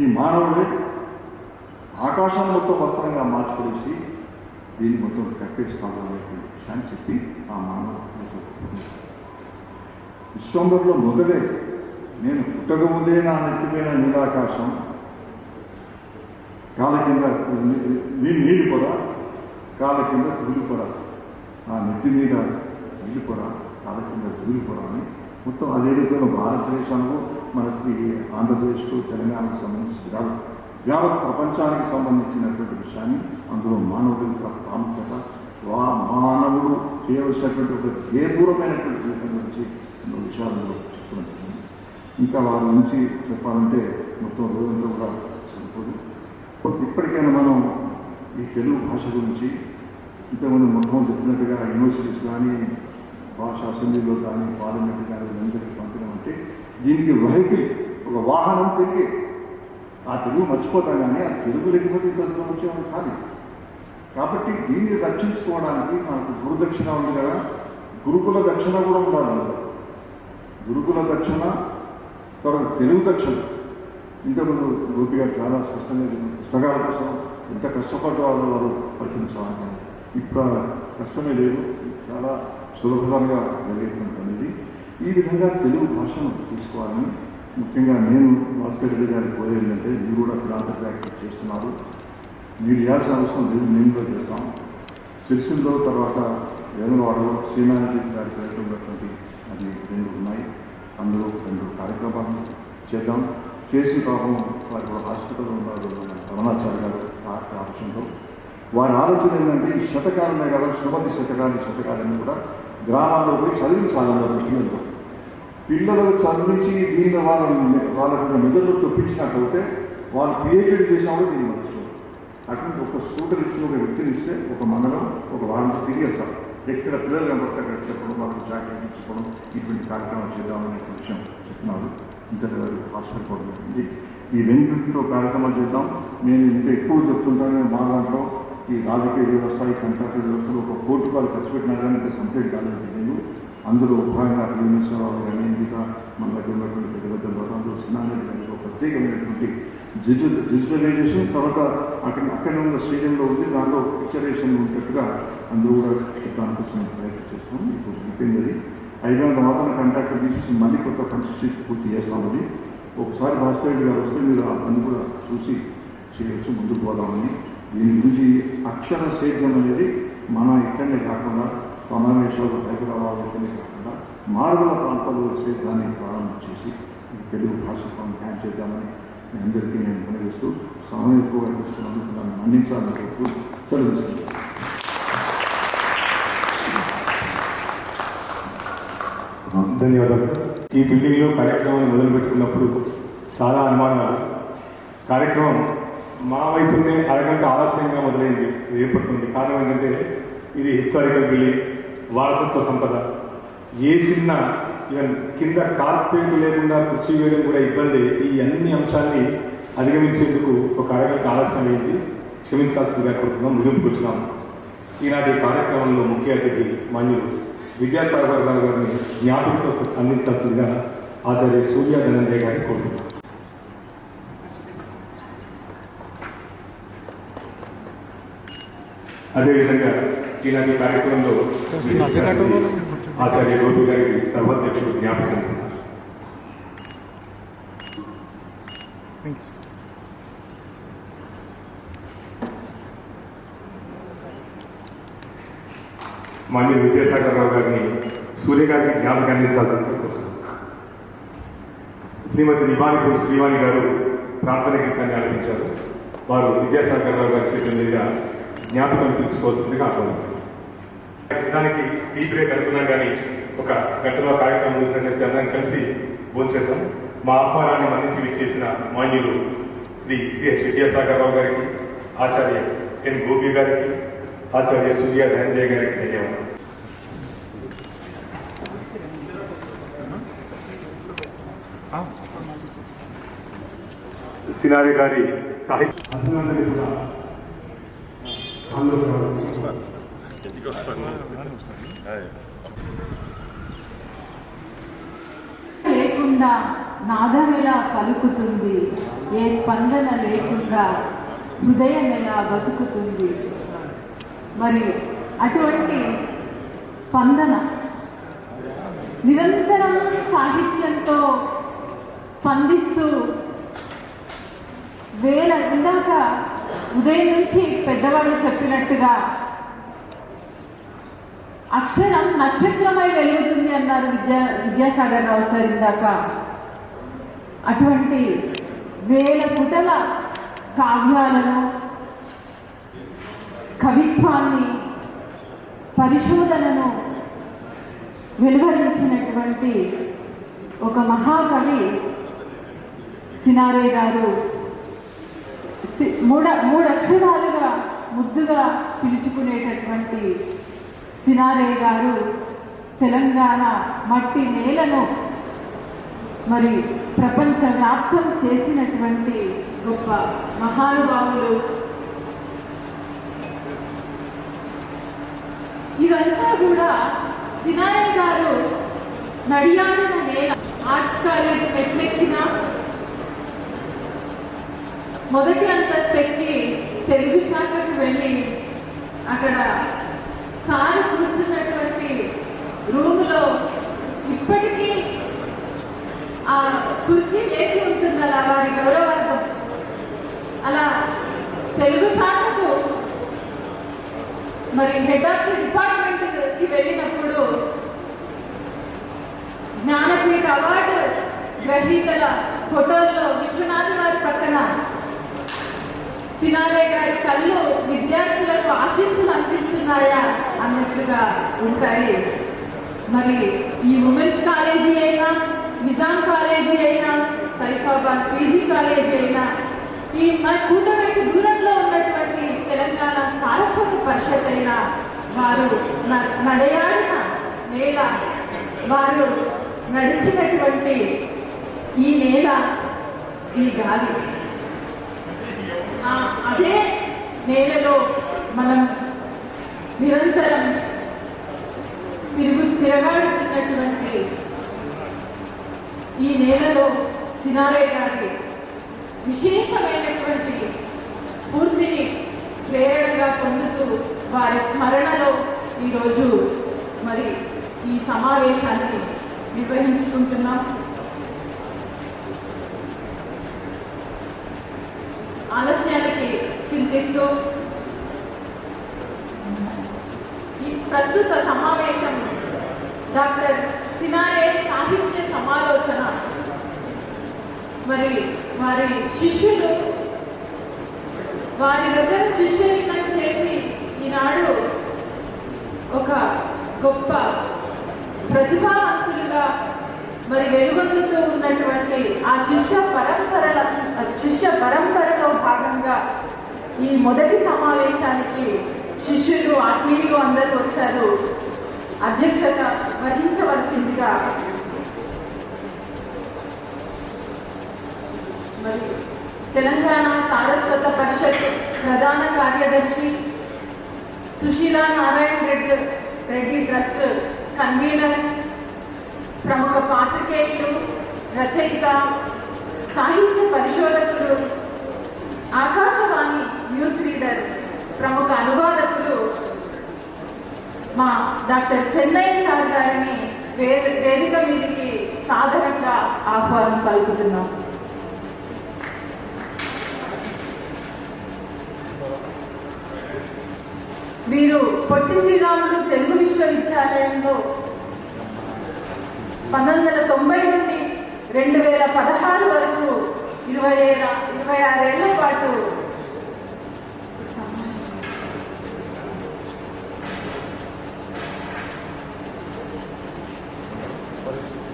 S2: ఈ మానవుడే ఆకాశాన్ని మొత్తం వస్త్రంగా మార్చుకొనేసి దీన్ని మొత్తం కట్టేస్తాడు అనేటువంటి విషయాన్ని చెప్పి ఆ మానవుడు విశ్వంబర్లో మొదలే నేను పుట్టకముందే నా నెత్తిమైన నీలాకాశం, కాళ్ళ కింద నీళ్ళు పొర, కాళ్ళ కింద ధూళి పొర, ఆ నెత్తి మీద నీళ్ళు పొర, కాళ్ళ కింద ధూళి పొర అని మొత్తం అదే విధంగా భారతదేశంలో మనకి ఆంధ్రప్రదేశ్కు తెలంగాణకు సంబంధించిన యావత్ ప్రపంచానికి సంబంధించినటువంటి విషయాన్ని అందులో మానవుడి యొక్క ప్రాముఖ్యత, మానవుడు చేయవలసినటువంటి ఒక ధ్యేయపూర్వమైనటువంటి జీవితం గురించి ఎన్నో విషయాలలో చెప్పడం జరిగింది. ఇంకా వారి నుంచి చెప్పాలంటే మొత్తం రోజంతా కూడా సరిపోదు. ఇప్పటికైనా మనం ఈ తెలుగు భాష గురించి ఇంతకుముందు మొత్తం చెప్పినట్టుగా యూనివర్సిటీస్ కానీ భాష అసెంబ్లీలో కానీ పార్లమెంట్ కానీ అందరికీ పంపడం అంటే దీనికి వెహికల్ ఒక వాహనం తిరిగి ఆ తెలుగు మర్చిపోతాం కానీ ఆ తెలుగు లేకపోతే ఇంత దూరం వచ్చేవాడు కాదు. కాబట్టి దీన్ని రక్షించుకోవడానికి మనకు గురుదక్షిణ ఉంది కదా, గురుకుల దక్షిణ కూడా ఉండాలి. గురుకుల దక్షిణ తర్వాత తెలుగు దక్షిణ ఇంతకుముందు గోపి గారు చాలా స్పష్టంగా పుస్తకాల కోసం ఎంత కష్టపడ్డ వారు ప్రచురించాలని. ఇప్పుడు కష్టమే లేదు, చాలా సులభంగా జరిగేటువంటి అనేది. ఈ విధంగా తెలుగు భాషను తీసుకోవాలని ముఖ్యంగా నేను భాస్కర్ రెడ్డి గారికి కోరేంటంటే మీరు కూడా ప్రాంత ప్రాక్టీస్ చేస్తున్నారు, మీరు చేయాల్సిన అవసరం లేదు, మేము కూడా చేస్తాం. సిరిసిల్లో తర్వాత వేములవాడలో శ్రీనారాయణ గారి పేరున్నటువంటి అది 2 ఉన్నాయి. అందులో 2 కార్యక్రమాలు చేద్దాం. చేసిన పాపం వారి హాస్పిటల్లో ఉన్నారు రమణాచార్య గారు ఆపరేషన్లో. వారి ఆలోచన ఏంటంటే ఈ శతకాలమే కదా, సుమతి శతకాలన్నీ కూడా గ్రామాల్లో పోయి చదివించాలన్న పిల్లలకు చదివించి దీన్ని వాళ్ళ మెదడులో చొప్పించినట్లయితే వాళ్ళు పిహెచ్డీ చేసినప్పుడు దీన్ని మంచిగా అటువంటి ఒక స్కూటర్ ఇచ్చి ఒక వ్యక్తిని ఇస్తే ఒక మండలం ఒక వారంలో తిరిగేస్తారు. ఎక్కడ పిల్లలు కనబడితే అక్కడ చెప్పడం, వాళ్ళకి జాకెట్ ఇచ్చుకోవడం, ఇటువంటి కార్యక్రమాలు చేద్దామనే విషయం చెప్తున్నారు. ఇంటర్ హాస్పిటల్ కూడా జరిగింది. ఈ 2 కార్యక్రమాలు చేద్దాం. నేను ఇంకా ఎక్కువ చెప్తుంటాను. మా దాంట్లో ఈ రాజకీయ వ్యవస్థ, ఈ కాంట్రాక్టర్ వ్యవస్థలో ఒక కోటి రూపాయలు ఖర్చు పెట్టినా కానీ కంప్లీట్ కాలేదు. నేను అందులో భాగంగా యూనివర్సిటీ కానీ ఇంకా మన దగ్గర ఉన్నటువంటి పెద్ద గతంలో సినారెడ్డి గారికి ఒక ప్రత్యేకమైనటువంటి డిజిటలైజేషన్ తర్వాత అక్కడ ఉన్న స్టేడియంలో ఉంది, దాంట్లో పిక్చరైజేషన్ ఉండేట్టుగా అందరూ కూడా చెప్పడానికి ప్రయత్నం చేస్తున్నాం. ఇప్పుడు అయిపోయింది. అయిపోయిన తర్వాత కాంట్రాక్టర్ తీసేసి మళ్ళీ కొత్త కన్స్ట్రక్షన్ పూర్తి చేస్తామని. ఒకసారి భాస్కర్ రెడ్డి గారు వస్తే మీరు అన్ని కూడా చూసి చేయొచ్చు, ముందుకు పోదామని. దీని గురించి అక్షర సేద్యం అనేది మనం ఇక్కడనే కాకుండా సమావేశాలు హైదరాబాద్లోనే కాకుండా మారుమూల ప్రాంతాల్లో సేద్యాన్ని ప్రారంభం చేసి తెలుగు భాషకు న్యాయం చేద్దామని మీ అందరికీ నేను పనిచేస్తూ సమయం ఎక్కువగా తీసుకున్నందుకు నన్ను మన్నించాలని కోరుతూ చదివిస్తున్నాను.
S1: ధన్యవాదాలు సార్. ఈ బిల్డింగ్లో కార్యక్రమాన్ని మొదలుపెట్టుకున్నప్పుడు చాలా అనుమానాలు. కార్యక్రమం మా వైపునే అరగంట ఆలస్యంగా మొదలైంది ఏర్పడుతుంది. కారణం ఏంటంటే ఇది హిస్టారికల్ బిల్డింగ్, వారసత్వ సంపద. ఏ చిన్న ఈవెన్ కింద కార్పొరేట్ లేకుండా కుర్చీ వేయడం కూడా ఇబ్బంది. ఈ అన్ని అంశాన్ని అధిగమించేందుకు ఒక అరగంట ఆలస్యం అయింది, క్షమించాల్సిందిగా కోరుతున్నాం. ముగింపుకు వచ్చినాము. ఈనాటి కార్యక్రమంలో ముఖ్య అతిథి మాన్యులు విద్యాసాగర్ రావు గారిని జ్ఞాపకంతో అందించాల్సిందిగా ఆచార్య సూర్య ధనంజయ గారిని కోరుతున్నాం. అదేవిధంగా ఈనాటి కార్యక్రమంలో ఆచార్య గోపి గారికి సర్వాధ్యక్షుడు జ్ఞాపకం ఇస్తారు. మాన్య విద్యాసాగర్ రావు గారిని సూర్య గారికి జ్ఞాపకాన్ని ఇచ్చాల్సింది కోరుతున్నాను. శ్రీమతి నివానిపూర్ శ్రీవాణి గారు ప్రార్థన గీతాన్ని ఆలపించారు. వారు విద్యాసాగర్ రావు గారి చేతుల మీద జ్ఞాపకం తీసుకోవాల్సిందిగా ఆహ్వానిస్తారు. దానికి టీ బ్రేక్ అనుకున్నాం కానీ ఒక గంటలో కార్యక్రమం చూసినట్లయితే అందరం కలిసి భోంచేద్దాం. మా ఆహ్వానాన్ని మన్నించి విచ్చేసిన మాన్యులు శ్రీ సిహెచ్ విద్యాసాగర్ రావు గారికి, ఆచార్య ఎన్ గోపి గారికి, ఆచార్య సూర్య ధనంజయ గారికి ధన్యవాదాలు. సినారే గారి సాహిత్య
S3: లేకుండా నాదం ఎలా పలుకుతుంది, ఏ స్పందన లేకుండా హృదయం ఎలా బతుకుతుంది. మరి అటువంటి స్పందన నిరంతరం సాహిత్యంతో స్పందిస్తూ ఇందాక ఉదయం నుంచి పెద్దవాళ్ళు చెప్పినట్టుగా అక్షరం నక్షత్రమై వెలుగుతుంది అన్నారు విద్యాసాగర్ రావు సార్ ఇందాక. అటువంటి వేల పుటల కావ్యాలను, కవిత్వాన్ని, పరిశోధనను వెలువరించినటువంటి ఒక మహాకవి సినారే గారు. మూడు అక్షరాలుగా ముద్దుగా పిలుచుకునేటటువంటి సినారే గారు తెలంగాణ మట్టి నేలను మరి ప్రపంచవ్యాప్తం చేసినటువంటి గొప్ప మహానుభావులు. ఇదంతా కూడా సినారే గారు నడియాడిన నేల. ఆర్ట్స్ కాలేజ్ మెట్లెక్కిన మొదటి అంతస్తు ఎక్కి తెలుగు శాఖకు వెళ్ళి అక్కడ సార్ కూర్చున్నటువంటి రూములో ఇప్పటికీ ఆ కుర్చీ వేసి ఉంటుంది అలా వారి గౌరవార్థం. అలా తెలుగు శాఖకు మరి హెడ్ ఆఫ్ ది డిపార్ట్మెంట్కి వెళ్ళినప్పుడు జ్ఞానపీఠ అవార్డు గ్రహీతల ఫోటోల్లో విశ్వనాథ్ గారి పక్కన సినారే గారి కళ్ళు విద్యార్థులకు ఆశీస్సులు అందిస్తున్నాయా అన్నట్లుగా ఉంటాయి. మరి ఈ ఉమెన్స్ కాలేజీ అయినా, నిజాం కాలేజీ అయినా, సైఫాబాద్ పీజీ కాలేజీ అయినా, ఈ మన కూతబెట్టి దూరంలో ఉన్నటువంటి తెలంగాణ సారస్వత పరిషత్ అయినా వారు నడయాడిన నేల, వారు నడిచినటువంటి ఈ నేల, ఈ గాలి, అదే నేలలో మనం నిరంతరం తిరగాడుతున్నటువంటి ఈ నేలలో సినారే గారి విశేషమైనటువంటి పూర్తిని ప్రేరణగా పొందుతూ వారి స్మరణలో ఈరోజు మరి ఈ సమావేశాన్ని నిర్వహించుకుంటున్నాం. ఆలస్యానికి చింతిస్తూ ఈ ప్రస్తుత సమావేశం డాక్టర్ సినారే సాహిత్య సమాలోచన. మరి వారి శిష్యులు వారి దగ్గర శిష్యరికం చేసి ఈనాడు ఒక గొప్ప ప్రతిభావంతులుగా మరి వెలుగొందుతూ ఉన్నటువంటి ఆ శిష్య పరంపరలో భాగంగా ఈ మొదటి సమావేశానికి శిష్యులు, ఆత్మీయులు అందరూ వచ్చారు. అధ్యక్షత వహించవలసిందిగా మరి తెలంగాణ సారస్వత పరిషత్ ప్రధాన కార్యదర్శి సుశీలా నారాయణ రెడ్డి ట్రస్ట్ కన్వీనర్, ప్రముఖ పాత్రికేయులు, రచయిత, సాహిత్య పరిశోధకులు, ఆకాశవాణి న్యూస్ రీడర్, ప్రముఖ అనువాదకులు మా డాక్టర్ చెన్నయ్య సార్ గారిని వేదిక మీదకి సాధారణంగా ఆహ్వానం పలుకుతున్నాం. వీరు పొట్టి శ్రీరాములు తెలుగు విశ్వవిద్యాలయంలో 1990 నుండి 2016 వరకు 26 ఏళ్ల పాటు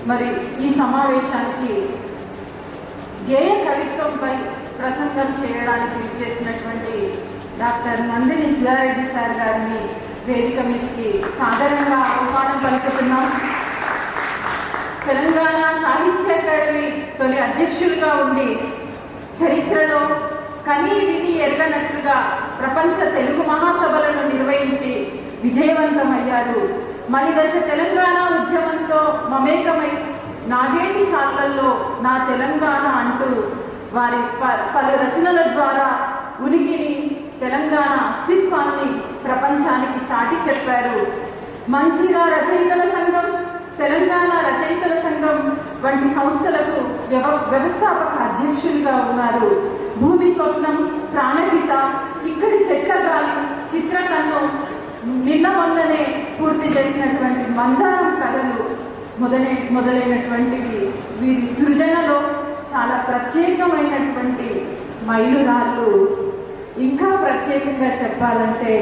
S3: మరి ఈ సమావేశానికి గేయ కవిత్వంపై ప్రసంగం చేయడానికి ఇచ్చేసినటువంటి డాక్టర్ నందిని సుధారెడ్డి సార్ గారిని వేదిక మీదకి సాధారణంగా ఆహ్వానం పలుకుతున్నాం. తెలంగాణ సాహిత్య అకాడమీ తొలి అధ్యక్షులుగా ఉండి చరిత్రలో కనీ విని ఎరగనట్లుగా ప్రపంచ తెలుగు మహాసభలను నిర్వహించి విజయవంతమయ్యారు. మణిదశ తెలంగాణ ఉద్యమంతో మమేకమై నాగేటి సార్లల్లో నా తెలంగాణ అంటూ వారి పలు రచనల ద్వారా ఉనికిని, తెలంగాణ అస్తిత్వాన్ని ప్రపంచానికి చాటి చెప్పారు. మంచిరా రచయితల సంఘం, తెలంగాణ రచయితల సంఘం వంటి సంస్థలకు వ్యవస్థాపక అధ్యక్షులుగా ఉన్నారు. భూమి స్వప్నం, ప్రాణహిత, ఇక్కడి చెట్ల గాలి, చిత్రకన్ను, నిన్న మొన్ననే పూర్తి చేసినటువంటి మందారం కథలు మొదలైనటువంటివి వీరి సృజనలో చాలా ప్రత్యేకమైనటువంటి మైలురాళ్ళు. ఇంకా ప్రత్యేకంగా చెప్పాలంటే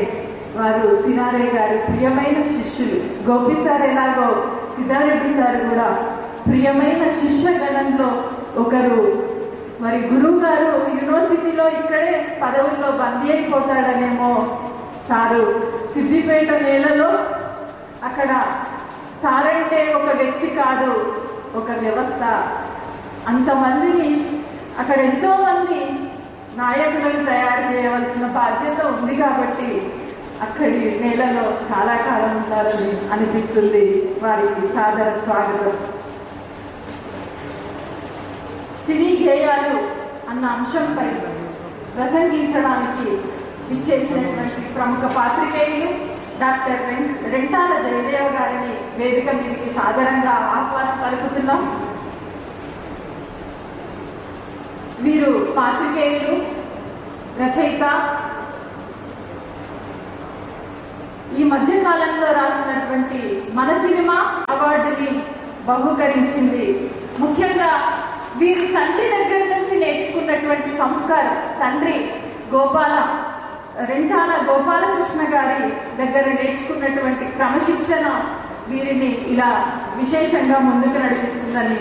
S3: వారు సినారే గారి ప్రియమైన శిష్యులు. గోపి సార్ ఎలాగో సిద్ధారెడ్డి సార్ కూడా ప్రియమైన శిష్య గణంలో ఒకరు. మరి గురువు గారు యూనివర్సిటీలో ఇక్కడే పదవుల్లో బందీ అయిపోతాడనేమో సారు సిద్దిపేట నేలలో అక్కడ సారంటే ఒక వ్యక్తి కాదు, ఒక వ్యవస్థ. అంతమందిని అక్కడ ఎంతోమంది నాయకులను తయారు చేయవలసిన బాధ్యత ఉంది కాబట్టి అక్కడి నేలలో చాలా కాలం ఉంటారని అనిపిస్తుంది. వారికి సాదర స్వాగతం. సినీ గేయాలు అన్న అంశంపై ప్రసంగించడానికి ఇచ్చేసినటువంటి ప్రముఖ పాత్రికేయులు డాక్టర్ రెంటాల జయదేవ్ గారిని వేదిక మీదకి సాదరంగా ఆహ్వానం పలుకుతున్నాం. వీరు పాత్రికేయులు, రచయిత. ఈ మధ్య కాలంలో రాసినటువంటి మన సినిమా అవార్డుని బహూకరించింది. ముఖ్యంగా వీరి తండ్రి దగ్గర నుంచి నేర్చుకున్నటువంటి సంస్కారం, తండ్రి రెంటాల గోపాలకృష్ణ గారి దగ్గర నేర్చుకున్నటువంటి క్రమశిక్షణ వీరిని ఇలా విశేషంగా ముందుకు నడిపిస్తుందని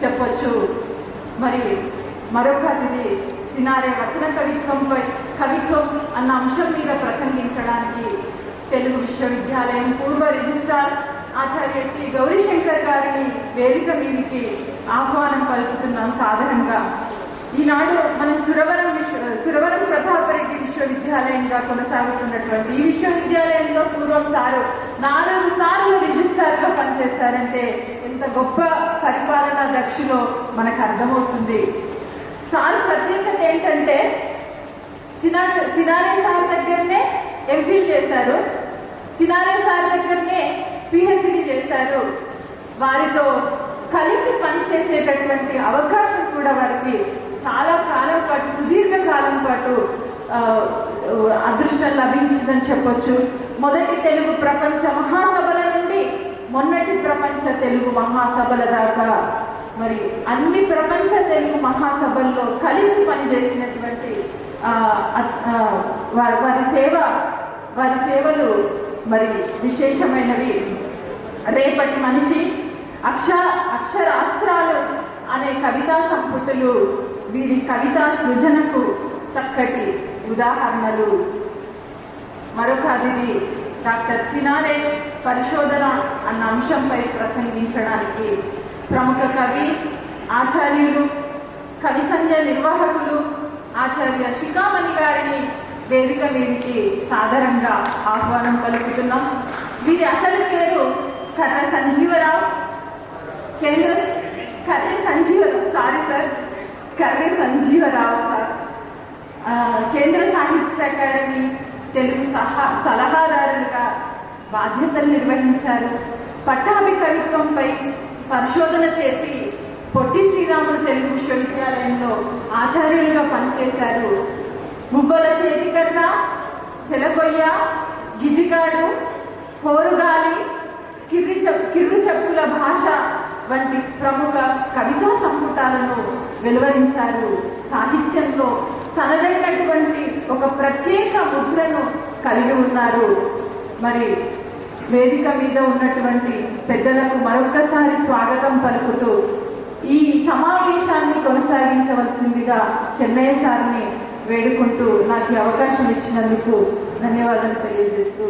S3: చెప్పొచ్చు. మరి మరొక అతిథి సినారే వచన కవిత్వం అన్న అంశం మీద ప్రసంగించడానికి తెలుగు విశ్వవిద్యాలయం పూర్వ రిజిస్ట్రార్ ఆచార్య టి గౌరీశంకర్ గారిని వేదిక మీదికి ఆహ్వానం పలుకుతున్నాం సాధారణంగా. ఈనాడు మనం సురవరం ప్రతాపరెడ్డి విశ్వవిద్యాలయంగా కొనసాగుతున్నటువంటి ఈ విశ్వవిద్యాలయంలో పూర్వం సారు 4 సార్లు రిజిస్ట్రార్గా పనిచేస్తారంటే ఎంత గొప్ప పరిపాలనా దక్షులో మనకు అర్థమవుతుంది. సార్ ప్రత్యేకత ఏంటంటే సినారే సార్ దగ్గరనే ఎంఫిల్ చేశారు, సినారే సార్ దగ్గరనే పిహెచ్డి చేశారు. వారితో కలిసి పనిచేసేటటువంటి అవకాశం కూడా వారికి చాలా కాలం పాటు, సుదీర్ఘ కాలం పాటు అదృష్టం లభించిందని చెప్పొచ్చు. మొదటి తెలుగు ప్రపంచ మహాసభల నుండి మొన్నటి ప్రపంచ తెలుగు మహాసభల దాకా మరి అన్ని ప్రపంచ తెలుగు మహాసభల్లో కలిసి పనిచేసినటువంటి వారి సేవలు మరి విశేషమైనవి. రేపటి మనిషి, అక్షరాస్త్రాలు అనే కవితా సంపుటులు వీరి కవితా సృజనకు చక్కటి ఉదాహరణలు. మరొక అతిథి డాక్టర్ సినారే పరిశోధన అన్న అంశంపై ప్రసంగించడానికి ప్రముఖ కవి, ఆచార్యులు, కవి సంధ్య నిర్వాహకులు ఆచార్య శిఖామణి గారిని వేదిక మీదికి సాదరంగా ఆహ్వానం పలుకుతున్నాం. వీరి అసలు పేరు కర్రె సంజీవరావు. కర్రె సంజీవరావు సార్ కేంద్ర సాహిత్య అకాడమీ తెలుగు సలహాదారులుగా బాధ్యతలు నిర్వహించారు. పట్టాభి కవిత్వంపై పరిశోధన చేసి పొట్టి శ్రీరాములు తెలుగు విశ్వవిద్యాలయంలో ఆచార్యులుగా పనిచేశారు. మువ్వల చేతికర్ర, చెలగొయ్య, గిజిగాడు, హోరుగాలి, కిర్రు చెప్పుల భాష వంటి ప్రముఖ కవితా సంపుటాలను వెలువరించారు. సాహిత్యంలో తనదైనటువంటి ఒక ప్రత్యేక ముద్రను కలిగి ఉన్నారు. మరి వేదిక మీద ఉన్నటువంటి పెద్దలకు మరొక్కసారి స్వాగతం పలుకుతూ ఈ సమావేశాన్ని కొనసాగించవలసిందిగా చెన్నయ్య సార్ని వేడుకుంటూ నాకు ఈ అవకాశం ఇచ్చినందుకు ధన్యవాదాలు తెలియజేస్తూ